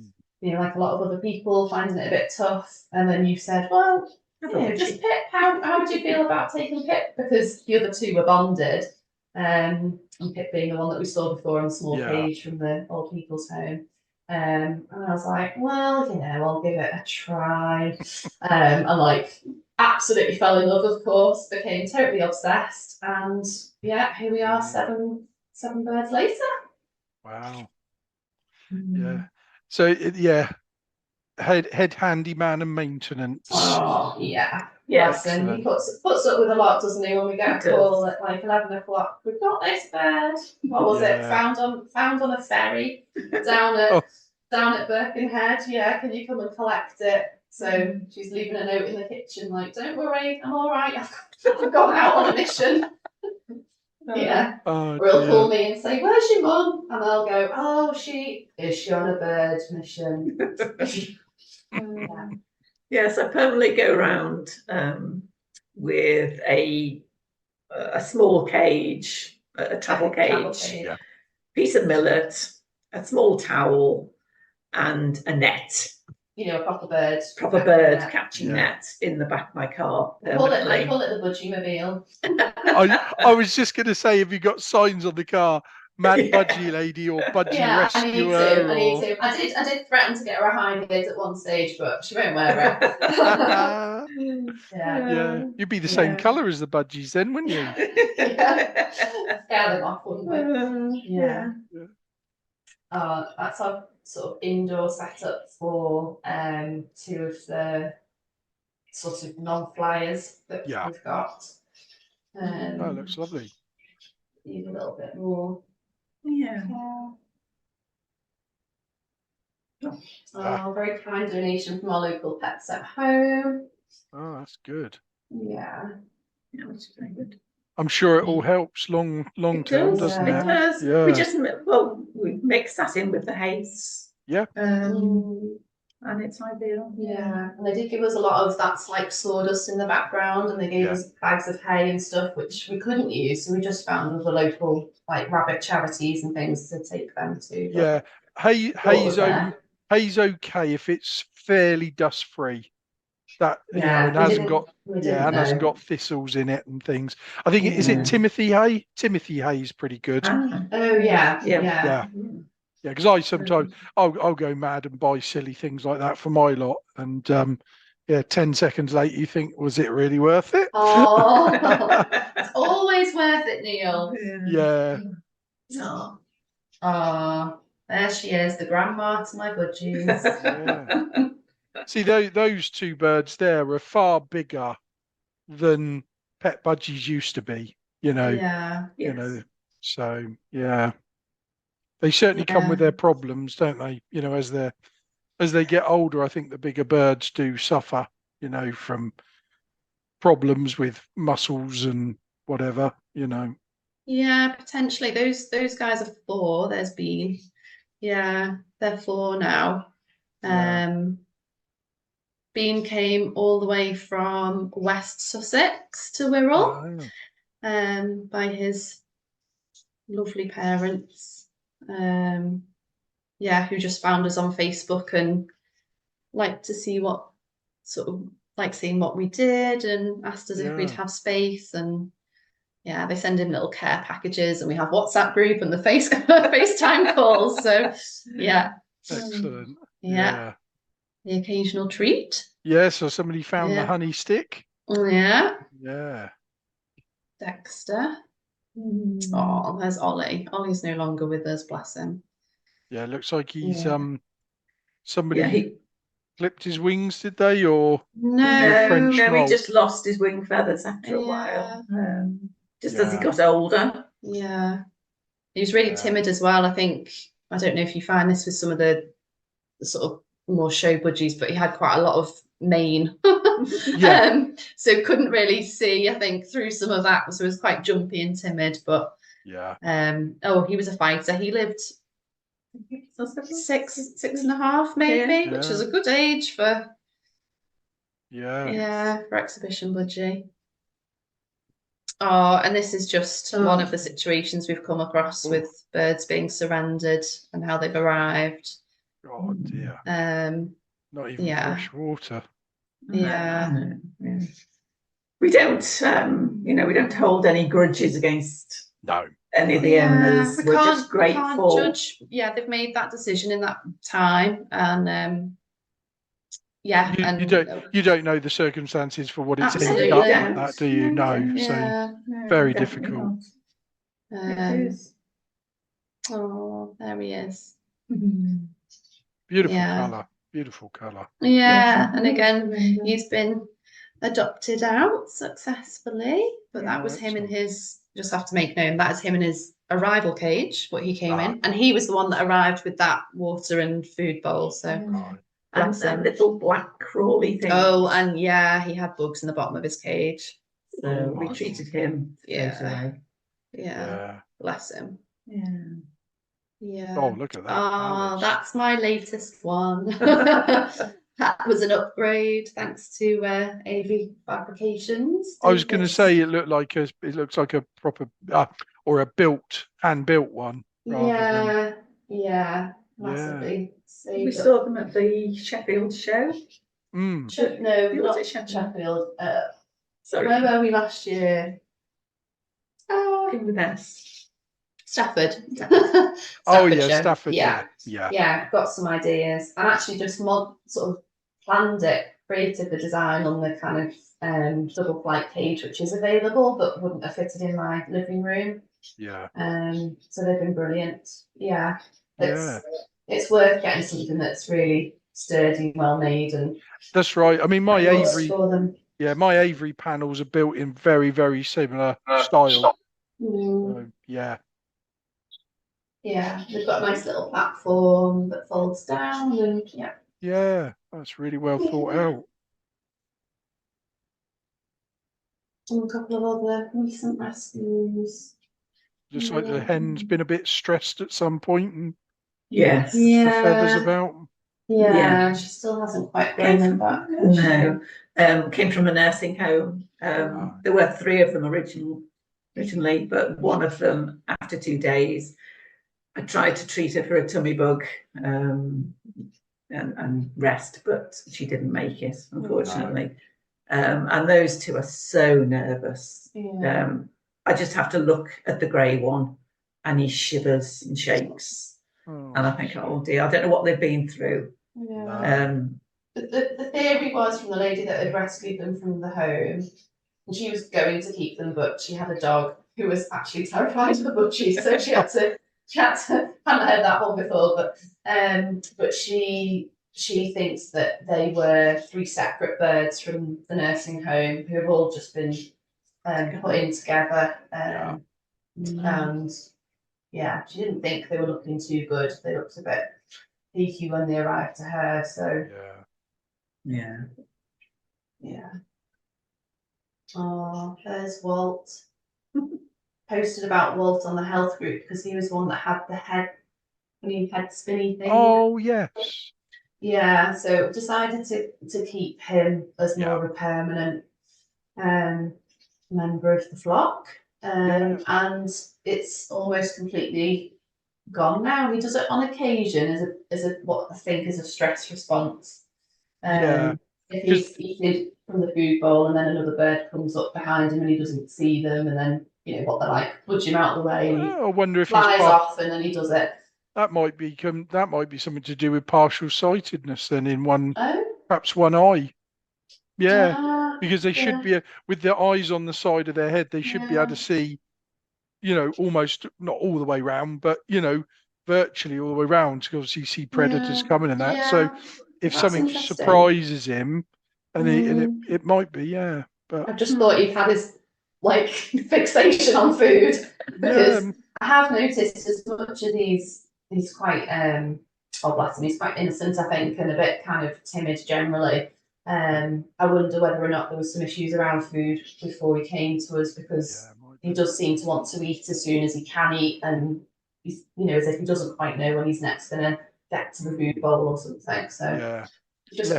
like a lot of other people, finding it a bit tough. And then you said, well, just Pip. How would you feel about taking Pip? Because the other two were bonded. And Pip being the one that we saw before in the small cage from the old people's home. And I was like, well, I'll give it a try. And absolutely fell in love, of course, became totally obsessed. And here we are, seven birds later. Wow. Yeah. So yeah, head handyman and maintenance. Oh, yeah. Yeah, Yes, and he excellent. puts up with a lot, doesn't he? When we get He a call at like 11 o'clock, we've got this bird. What was it? Yeah. Found on a ferry down at Oh. down at Birkenhead. Yeah, can you come and collect it? So she's leaving a note in the kitchen, like, don't worry, I'm all right. I've gone out on a mission. Yeah. Oh, Or he'll call dear. me and say, "Where's your mum?" And I'll go, "Oh, she on a bird mission." Yeah. Yes, I permanently go around with a small cage, a travel cage, Yeah. piece of millet, a small towel, and a net, You know, a proper bird. catching Yeah. net in the back of my car. They call it permanently. the Budgie mobile. I was just going to say, have you got signs on the car? Mad Yeah. Budgie lady or Budgie Yeah, I need rescuer? to. I need to. I did threaten to get her a high vis at one stage, but she won't wear it. Yeah. Yeah, you'd be the same Yeah. colour as the Budgies then, wouldn't you? Yeah. Scare them off, wouldn't we? Yeah. Yeah. That's our sort of indoor setup for two of the sort of non-flyers that Yeah. we've got. Oh, it looks lovely. Need a little bit more. Yeah. Very kind donation from our local pets at home. Oh, that's good. Yeah. Yeah, which is very good. I'm sure it all helps long It term, does, doesn't it it? does. Yeah. We mix that in with the haze. Yeah. And it's ideal. Yeah, and they did give us a lot of that like sawdust in the background, and they gave Yeah. us bags of hay and stuff, which we couldn't use, so we just found other local like rabbit charities and things to take them to. Yeah. Hay's okay if it's fairly dust free. That and hasn't got hasn't got thistles in it and things. I think is it Timothy hay? Timothy hay is pretty good. Oh yeah. Yeah, because I sometimes I'll go mad and buy silly things like that for my lot, and 10 seconds later you think, was it really worth it? Oh, it's always worth it, Neil. Yeah. Oh, there she is, the grandma to my Budgies. Yeah. See, those two birds there are far bigger than pet budgies used to be. Yeah. So yeah. They certainly come with their problems, don't they? As they get older, I think the bigger birds do suffer, from problems with muscles and whatever, Yeah, potentially. Those guys are 4. There's Bean. Yeah, they're 4 now. Bean came all the way from West Sussex to Wirral, by his lovely parents. Who just found us on Facebook and liked to see seeing what we did and asked us if we'd have space, and they send in little care packages, and we have WhatsApp group and the FaceTime calls. So excellent. The occasional treat. So somebody found the honey stick. Yeah. Dexter. Oh, there's Ollie. Ollie's no longer with us, bless him. Yeah, it looks like he's somebody clipped his wings, did they? Or no, he just lost his wing feathers after a while. As he got older. Yeah. He was really timid as well. I think, I don't know if you find this with some of the sort of more show budgies, but he had quite a lot of mane. So couldn't really see, I think, through some of that. So he was quite jumpy and timid, but he was a fighter. He lived 6.5 maybe, which is a good age for for exhibition budgie. Oh, and this is just one of the situations we've come across with birds being surrendered and how they've arrived. Oh dear. Not even fresh water. Yeah. We don't we don't hold any grudges against any of the owners. We're just grateful. Can't judge. They've made that decision in that time, and you don't know the circumstances for what it's ended up like that, do you? No. So very difficult. Oh, there he is. Beautiful Yeah. colour. Beautiful colour. Yeah, Yes. and again, he's been adopted out successfully, but that Oh, was him in excellent. his, just have to make known, that is him in his arrival cage, what he came Ah. in, and he was the one that arrived with that water and food bowl, so Right. And bless that him. little black crawly thing. Oh, and yeah, he had bugs in the bottom of his cage. So Oh, we my treated him straight Yeah. away. Yeah, Yeah. bless him. Yeah. Yeah. Oh, look at that. Oh, palace. that's my latest one. That was an upgrade thanks to AV Fabrications. I was going to David's- say it looks like a proper or a hand built one. rather yeah, massively. We saved up. saw them at the Sheffield show. than No, Who was not it, Sheffield? Sheffield. Sorry, Where were we last year? King with S. Stafford. Oh yeah, Staffordshire. Stafford. Yeah. Yeah. Yeah, got some ideas. I actually just sort of planned it, created the design on the kind of double flight cage, which is available, but wouldn't have fitted in my living room. Yeah. So they've been brilliant. Yeah. Yeah. It's worth getting something that's really sturdy, well made, and That's right. I mean, my works Avery. for them. Yeah, my Avery panels are built in very, very similar style. Mm, So, yeah. yeah, they've got a nice little platform that folds down, and yeah. Yeah. That's really well thought out. And a couple of other recent rescues. Just like the hen's been a bit stressed at some point and Yes. the feathers about. Yeah, Yeah. she still hasn't quite grown them back. No. Came from a nursing home. Right. There were 3 of them originally, but one of them, after 2 days, I tried to treat her for a tummy bug and rest, but she didn't make it, unfortunately. And those 2 are so nervous. Yeah. I just have to look at the grey one and he shivers and shakes. Oh, And I think, oh dear, I don't know what they've been through. Yeah. The theory was from the lady that had rescued them from the home, and she was going to keep them, but she had a dog who was actually terrified of the Budgies, so she had to hadn't heard that one before, but she thinks that they were 3 separate birds from the nursing home who have all just been put in together, and yeah, she didn't think they were looking too good. They looked a bit peaky when they arrived to her, so yeah. yeah. Oh, there's Walt. Posted about Walt on the health group because he was one that had the head spinny thing. Oh yes. Yeah, so decided to keep him as more of a permanent member of the flock. And it's almost completely gone now. He does it on occasion as a what I think is a stress response. If he's eating from the food bowl and then another bird comes up behind him and he doesn't see them, and then what they're like, budge him out of the way, and he I wonder if flies he's off and then he does it. that might be something to do with partial sightedness then in Oh, perhaps one eye. Yeah, because they should be with their eyes on the side of their head. They should be able to see, almost not all the way round, but virtually all the way round to obviously see predators coming and that. Yeah. So if That's something interesting. surprises him, and it might be, but I just thought he had his fixation on food, because I have noticed as much as he's quite oh bless him, he's quite innocent, I think, and a bit kind of timid generally. I wonder whether or not there was some issues around food before he came to us, because he does seem to want to eat as soon as he can eat, and he's as if he doesn't quite know when he's next going to get to the food bowl or something. So just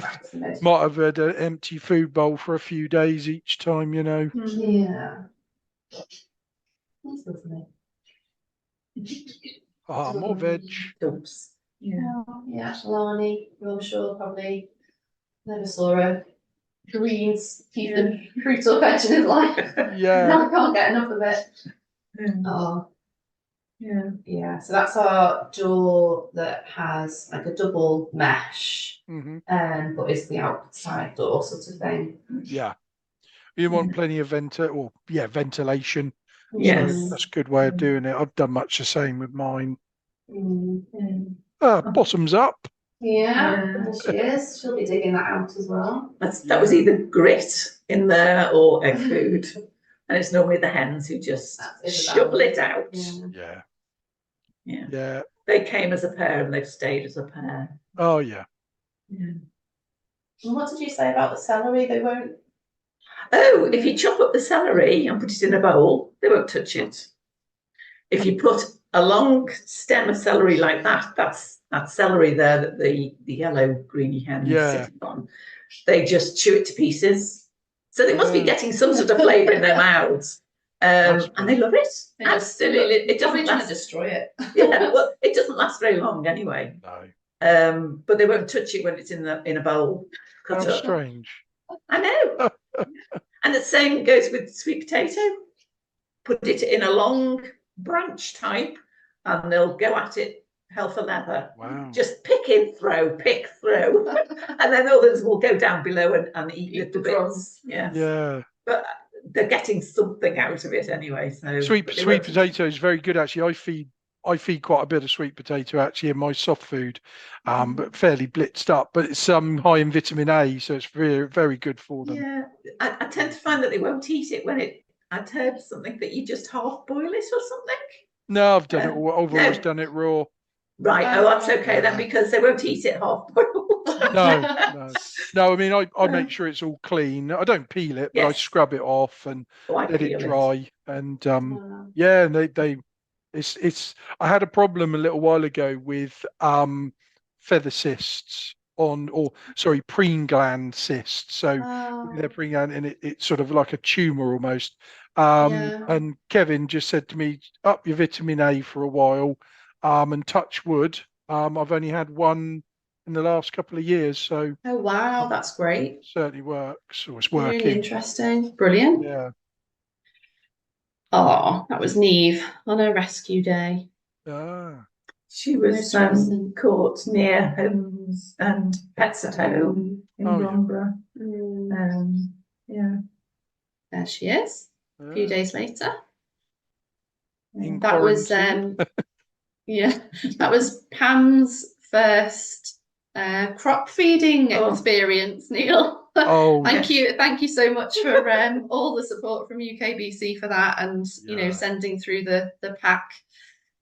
might have had an empty food bowl for a few days each time, Yeah, that's lovely. more veg. Dumps. Yeah. Yeah, Shalani, who I'm sure probably never saw a greens, keeping fruit or veg in his life. Yeah. I can't get enough of it. Oh, yeah. So that's our door that has like a double mesh, but is the outside door sort of thing. Yeah. You want plenty of ventilation. Yes. So that's a good way of doing it. I've done much the same with mine. Bottoms up. Yeah, there she is. She'll be digging that out as well. That was either grit in there or egg food. And it's normally the hens who just shovel it out. Yeah. They came as a pair and they've stayed as a pair. Oh yeah. And what did you say about the celery? They won't. Oh, if you chop up the celery and put it in a bowl, they won't touch it. If you put a long stem of celery like that, that's that celery there that the yellow greeny hen is sitting on, they just chew it to pieces. So they must be getting some sort of flavour in their mouths. And they love it. Absolutely. It doesn't trying to destroy it. Yeah, well, it doesn't last very long anyway. No. But they won't touch it when it's in a bowl. How strange. I know. And the same goes with sweet potato. Put it in a long branch type, and they'll go at it hell for leather. Wow. Just pick through, and then others will go down below and eat the bits. Yeah. But they're getting something out of it anyway. So sweet potato is very good actually. I feed quite a bit of sweet potato actually in my soft food, but fairly blitzed up. But it's high in vitamin A, so it's very, very good for them. Yeah, I tend to find that they won't eat it when I'd heard something that you just half boil it or something. No, I've done it. I've always done it raw. Right. Oh, that's okay then, because they won't eat it half boiled. No. I mean, I make sure it's all clean. I don't peel it, but I scrub it off and let it dry. And and it's. I had a problem a little while ago with feather cysts preen gland cysts. So they're preen gland, and it's sort of like a tumor almost. And Kevin just said to me, up your vitamin A for a while, and touch wood. I've only had one in the last couple of years, so oh wow, that's great. Certainly works, or it's working. Really interesting, brilliant. Yeah. Oh, that was Neve on her rescue day. She was caught near homes and pets at home in Bromborough. There she is. A few days later. That was that was Pam's first crop feeding experience, Neil. Thank you so much for all the support from UKBC for that, and sending through the pack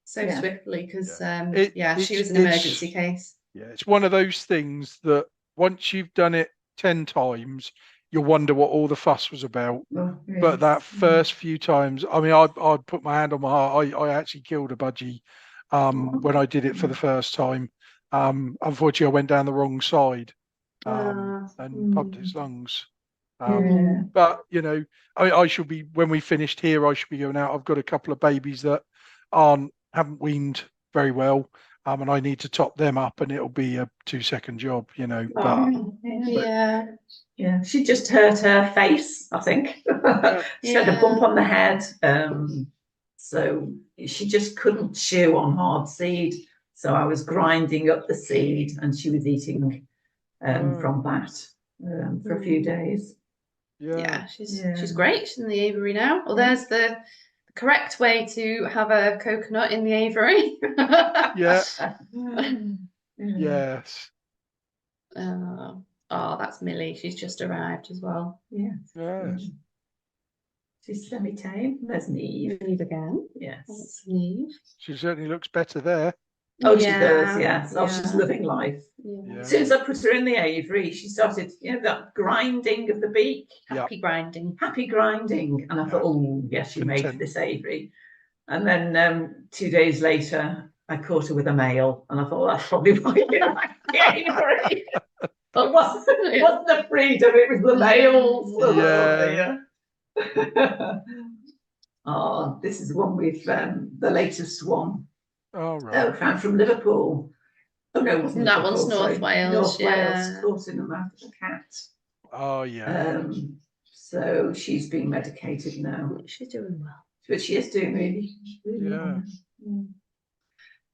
so swiftly, because she was an emergency case. Yeah, it's one of those things that once you've done it 10 times, you'll wonder what all the fuss was about. But that first few times, I mean, I put my hand on my heart. I actually killed a budgie when I did it for the first time. Unfortunately, I went down the wrong side and pumped its lungs. But I should be, when we finished here, I should be going out. I've got a couple of babies that haven't weaned very well, and I need to top them up, and it'll be a 2-second job, Yeah, she just hurt her face, I think. She had a bump on the head, so she just couldn't chew on hard seed. So I was grinding up the seed, and she was eating from that for a few days. She's great. She's in the aviary now. Well, there's the correct way to have a coconut in the aviary. Yes. Oh, that's Millie. She's just arrived as well. Yes. She's semi-tame. There's Neve. Neve again. Yes. That's Neve. She certainly looks better there. Oh, she does, yes. Oh, she's living life. As soon as I put her in the aviary, she started, that grinding of the beak. Happy grinding. And I thought, oh, yes, she made for this aviary. And then 2 days later, I caught her with a male, and I thought, that's probably why you like the aviary. But it wasn't the freedom, it was the males. Oh, this is one with the latest one. Oh, right. Found from Liverpool. Oh no, it wasn't that one's North Wales. North Wales, caught in the mouth of a cat. Oh yeah. So she's being medicated now. She's doing well. But she is doing really well.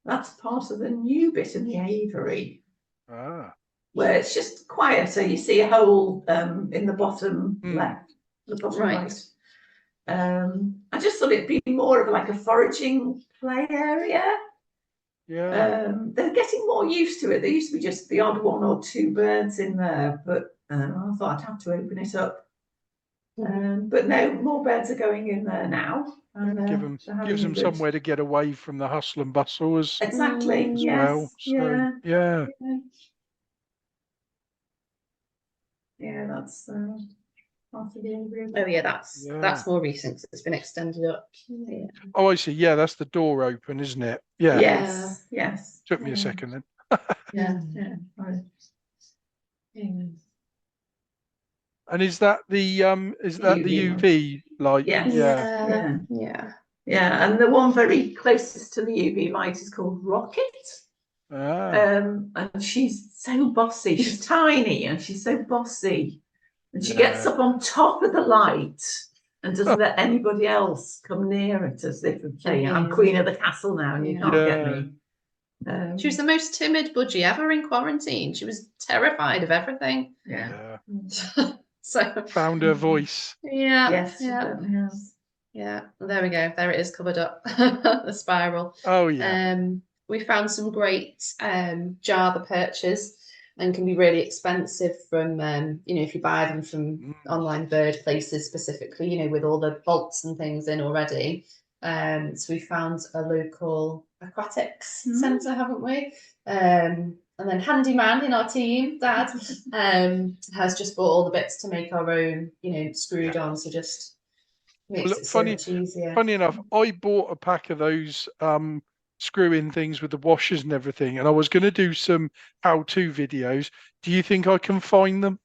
That's part of the new bit in the aviary. Where it's just quieter. You see a hole in the bottom left, the bottom right. I just thought it'd be more of like a foraging play area. Yeah. They're getting more used to it. There used to be just the odd one or two birds in there, but I thought I'd have to open it up. But no, more birds are going in there now. And, gives them somewhere to get away from the hustle and bustle as exactly as yes, well. So yeah. Yeah, that's part of the aviary. Oh yeah, that's more recent 'cause it's been extended up. Yeah. Oh, I see. Yeah, that's the door open, isn't it? Yeah. Yes. Took me a second then. Yeah. Right. And is that the UV light? Yes. Yeah. And the one very closest to the UV light is called Rocket. And she's so bossy. She's tiny and she's so bossy. And she gets up on top of the light and doesn't let anybody else come near it, as if saying, I'm queen of the castle now and you can't get me. She was the most timid budgie ever in quarantine. She was terrified of everything. Yeah. So found her voice. Yeah. Yes. Yeah. There we go. There it is, covered up. The spiral. Oh yeah. We found some great Java perches, and can be really expensive from if you buy them from online bird places specifically, with all the bolts and things in already. So we found a local aquatics centre, haven't we? And then Handyman in our team, Dad, has just bought all the bits to make our own, screwed on. So just makes it so much easier. Funny enough, I bought a pack of those screw-in things with the washers and everything, and I was going to do some how-to videos. Do you think I can find them?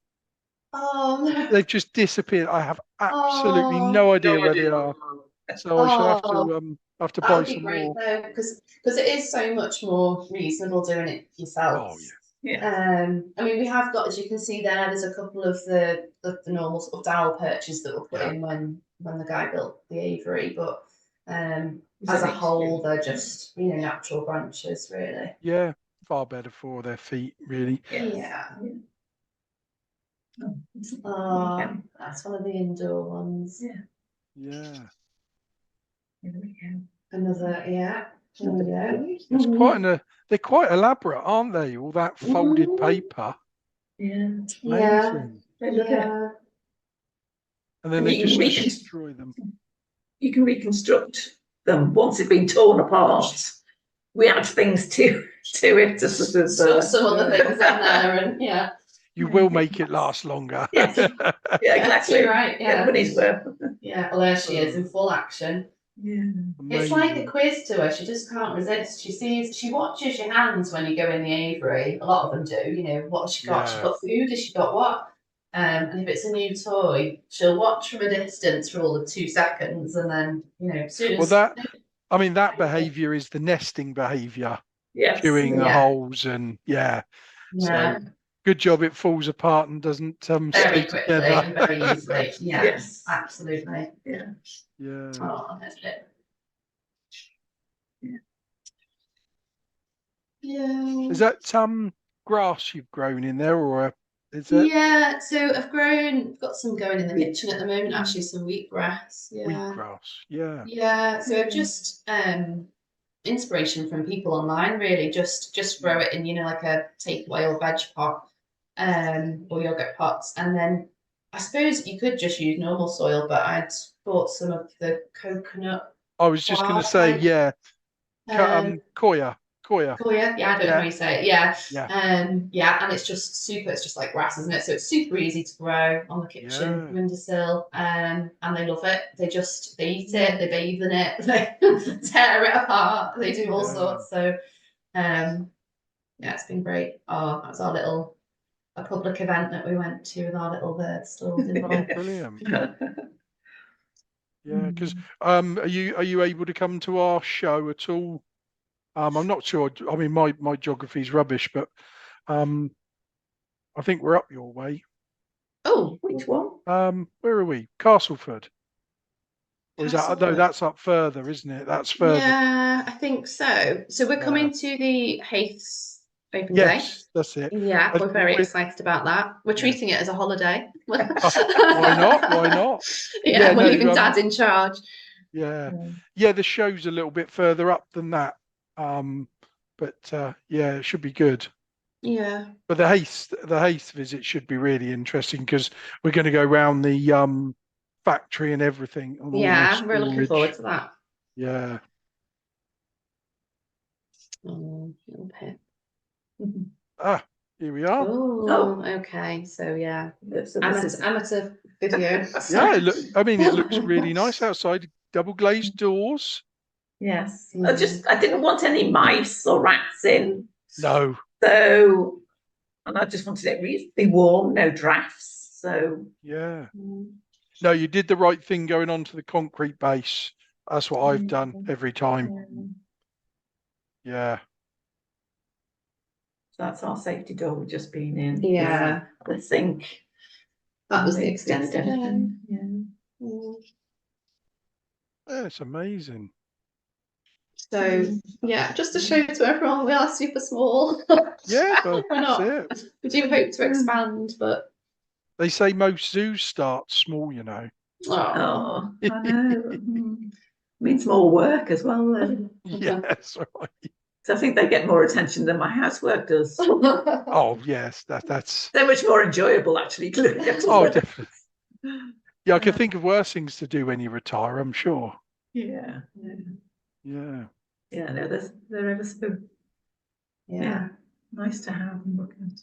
Oh no. They've just disappeared. I have absolutely no idea where they are. So I shall have to buy some more. Though, because it is so much more reasonable doing it yourself. Oh yeah. I mean, we have got, as you can see there's a couple of the normal sort of dowel perches that were put in when the guy built the aviary, but as a whole, they're just natural branches, really. Yeah, far better for their feet, really. Yeah. Oh, that's one of the indoor ones. Yeah. Another, It's they're quite elaborate, aren't they? All that folded paper. Amazing. And then they just destroy them. You can reconstruct them once it's been torn apart. We add things to it to sort of some other things in there, and you will make it last longer. Yes. Yeah, exactly. Right. Yeah. Money's worth. Yeah. Well, there she is in full action. Yeah. It's like a quiz to her. She just can't resist. She watches your hands when you go in the aviary. A lot of them do. What has she got? She got food. Has she got what? And if it's a new toy, she'll watch from a distance for all of 2 seconds, and then as soon as that behaviour is the nesting behaviour. Yes. Chewing the holes and So good job it falls apart and doesn't very stay quickly together. and very easily. Yeah. Yes. Absolutely. Yeah. Yeah. Oh, that's it. Yeah. Is that grass you've grown in there, or is it? Yeah, so I've got some going in the kitchen at the moment, actually, some wheatgrass. Yeah. Wheatgrass, yeah. Yeah, so I've just inspiration from people online, really. Just grow it in, like a takeaway or veg pot, or yogurt pots, and then I suppose you could just use normal soil, but I'd bought some of the coconut. I was just going to say, Koya. Yeah, I don't know how you say it. Yeah. And it's just super. It's just like grass, isn't it? So it's super easy to grow on the kitchen windowsill, and they love it. They eat it, they bathe in it, they tear it apart, they do all sorts. So, it's been great. Oh, that was a public event that we went to with our little bird stalls in. Oh, brilliant. Yeah, because are you able to come to our show at all? I'm not sure. I mean, my geography's rubbish, but I think we're up your way. Oh, which one? Where are we? Castleford. Or is that? No, that's up further, isn't it? That's further. Yeah, I think so. So we're coming to the Haith's Open Day. Yes, that's it. Yeah, we're very excited about that. We're treating it as a holiday. Why not? Why not? Yeah, we're leaving Dad in charge. Yeah, the show's a little bit further up than that. but yeah, it should be good. Yeah. But the Haste visit should be really interesting because we're going to go round the factory and everything. And all Yeah, the we're looking storage. forward to that. Yeah. Oh, little Pip. Ah, here we are. Oh, okay. So yeah, amateur video. Yeah, it looks really nice outside. Double glazed doors. Yes. I didn't want any mice or rats in. No. So, and I just wanted it reasonably warm, no drafts. So Yeah. No, you did the right thing going onto the concrete base. That's what I've done every time. Yeah. So that's our safety door we've just been in. Yeah. The sink. That was the extension. Yeah. Yeah, it's amazing. So yeah, just to show to everyone, we are super small. Yeah, but We're not. that's it. We do hope to expand, but They say most zoos start small, you know. Oh, I know. Means more work as well. Then. Yeah, that's right. So I think they get more attention than my housework does. Oh yes, that's so much more enjoyable actually. Oh, definitely. Yeah, I can think of worse things to do when you retire, I'm sure. Yeah. Yeah. Yeah, no, they're ever so nice to have and look at.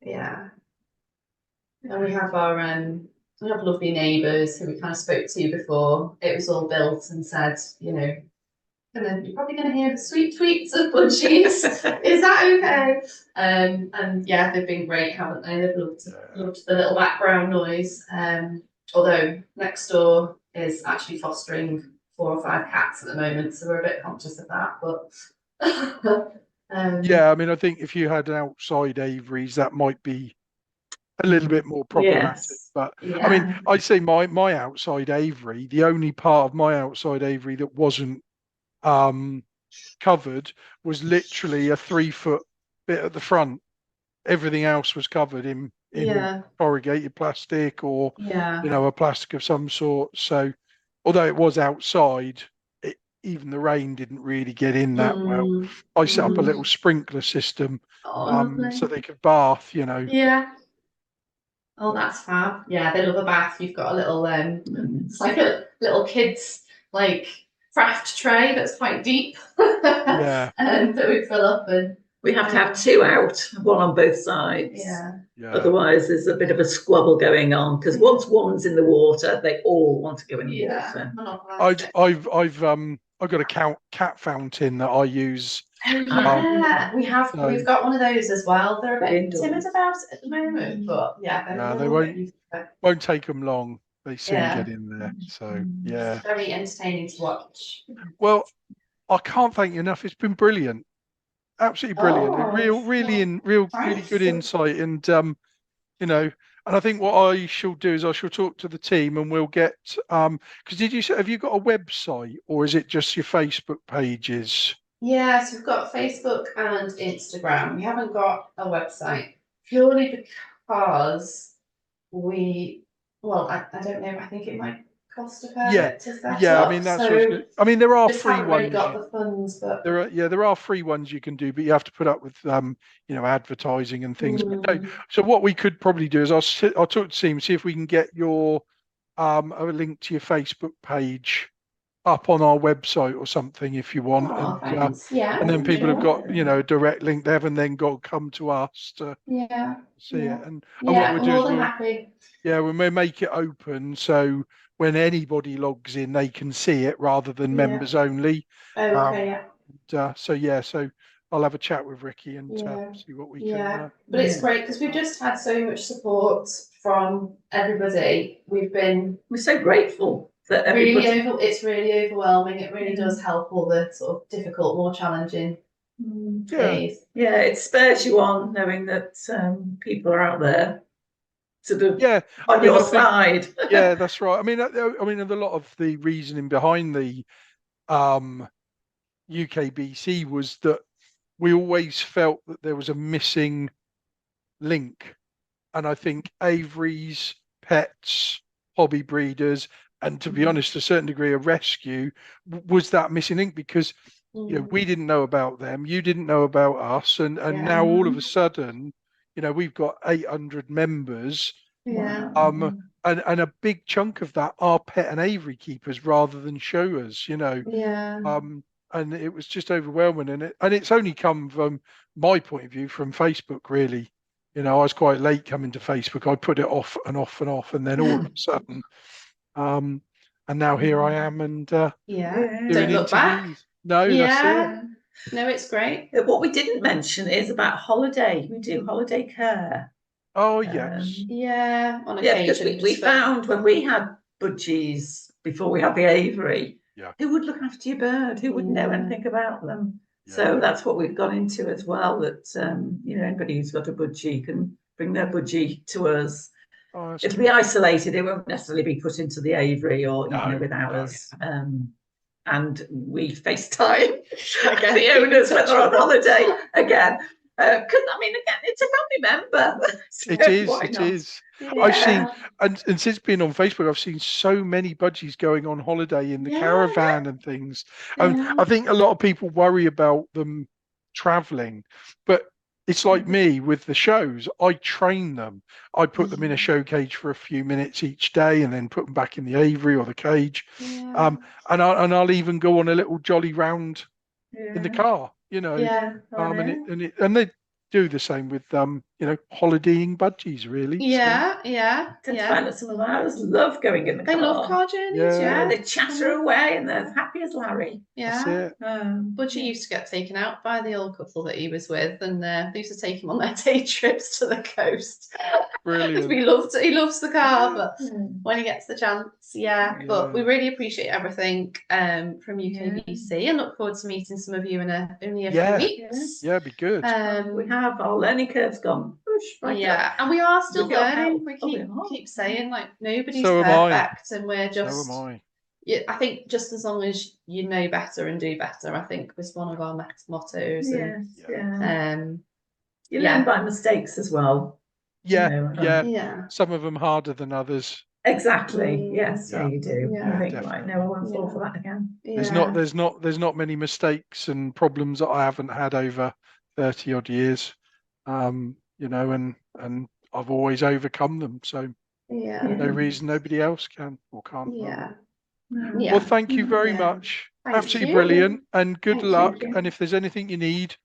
Yeah. And we have our we have lovely neighbours who we kind of spoke to before it was all built and said, you know, you're probably going to hear the sweet tweets of Budgies. Is that okay? And yeah, they've been great, haven't they? They've loved the little background noise. Although next door is actually fostering 4 or 5 cats at the moment, so we're a bit conscious of that. But yeah, I mean, I think if you had an outside aviaries, that might be a little bit more problematic. Yes. But yeah. I mean, I'd say my outside aviary, the only part of my outside aviary that wasn't covered was literally a 3-foot bit at the front. Everything else was covered in corrugated plastic or a plastic of some sort. So although it was outside, even the rain didn't really get in that well. I set up a little sprinkler system so they could bath, you know. Yeah. Oh, that's fab. Yeah, they love a bath. You've got a little it's like a little kids like craft tray that's quite deep. Yeah. That we fill up, and we have to have 2 out, one on both sides. Yeah. Otherwise there's a bit of a squabble going on because once one's in the water, they all want to go in the water. I've got a cat fountain that I use. We've got one of those as well. They're a bit timid about it at the moment, but they won't take them long. They soon get in there. So yeah, it's very entertaining to watch. Well, I can't thank you enough. It's been brilliant, absolutely brilliant. Really good insight, and you know. And I think what I shall do is I shall talk to the team and we'll get because have you got a website or is it just your Facebook pages? Yes, we've got Facebook and Instagram. We haven't got a website purely because I don't know. I think it might cost a fair bit to set up. I mean there are free ones. Got the funds, but there are free ones you can do, but you have to put up with advertising and things. But no, so what we could probably do is I'll talk to the team, see if we can get your a link to your Facebook page up on our website or something if you want. And then people have got a direct link there and then come to us to see it. And what we'll do is happy. we may make it open so when anybody logs in they can see it rather than members only. So I'll have a chat with Ricky and see what we can. But it's great because we've just had so much support from everybody. We're so grateful that it's really overwhelming. It really does help all the sort of difficult, more challenging days. Yeah, it spurs you on knowing that people are out there sort of on your side. Yeah, that's right. I mean, a lot of the reasoning behind the UKBC was that we always felt that there was a missing link, and I think aviaries, pets, hobby breeders, and to be honest, to a certain degree, a rescue was that missing link because you know, we didn't know about them, you didn't know about us, and Yeah. now all of a sudden, you know, we've got 800 members, Yeah. and a big chunk of that are pet and aviary keepers rather than showers, you know. Yeah. And it was just overwhelming, and it's only come from my point of view from Facebook, really. You know, I was quite late coming to Facebook. I put it off and off and off, and then all of a sudden, and now here I am, and Yeah. doing Don't look back. interviews. No, that's it. Yeah. No, it's great. What we didn't mention is about holiday. We do holiday care. Oh yes. Yeah, on Yeah, occasion. because we found when we had budgies before we had the aviary, who would look after your bird? Who wouldn't know anything about them? So that's what we've gone into as well. That you know, anybody who's got a budgie can bring their budgie to us. Oh, it'll be isolated. It won't necessarily be put into the aviary or you know with ours. And we FaceTime the owners when they're on holiday again. Because I mean, again, it's a family member. So it is. why It not? is. Yeah. I've seen, and since being on Facebook, I've seen so many budgies going on holiday in the caravan and things. I think a lot of people worry about them traveling, but it's like me with the shows. I train them. I put them in a show cage for a few minutes each day, and then put them back in the aviary or the cage. And I'll even go on a little jolly round in the car. You know, and they do the same with you know, holidaying budgies, really. That's fine. That some of ours love going in the car. They love car journeys. They chatter away and they're as happy as Larry. That's it. Budgie used to get taken out by the old couple that he was with, and they used to take him on their day trips to the coast. Brilliant. He loves the car, but when he gets the chance, But we really appreciate everything from UKBC, and look forward to meeting some of you in a few weeks. Yeah, be good. We have our learning curve's gone. And we are still learning. We keep saying like nobody's So perfect, and we're just. So am I. Yeah, I think just as long as you know better and do better, I think was one of our mottos. You learn by mistakes as well. Some of them harder than others. Exactly. Yes. Yeah, you do. Yeah, I think right now I won't fall for that again. There's not many mistakes and problems that I haven't had over 30 odd years. You know, and I've always overcome them. So no reason nobody else can or can't. Well, thank you very much. Absolutely brilliant, and good luck. And if there's anything you need,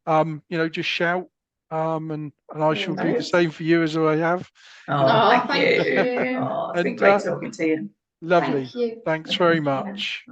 you know, just shout. And I shall do the same for you as I have. Thank you. It's been great talking to you. Lovely. Thanks very much.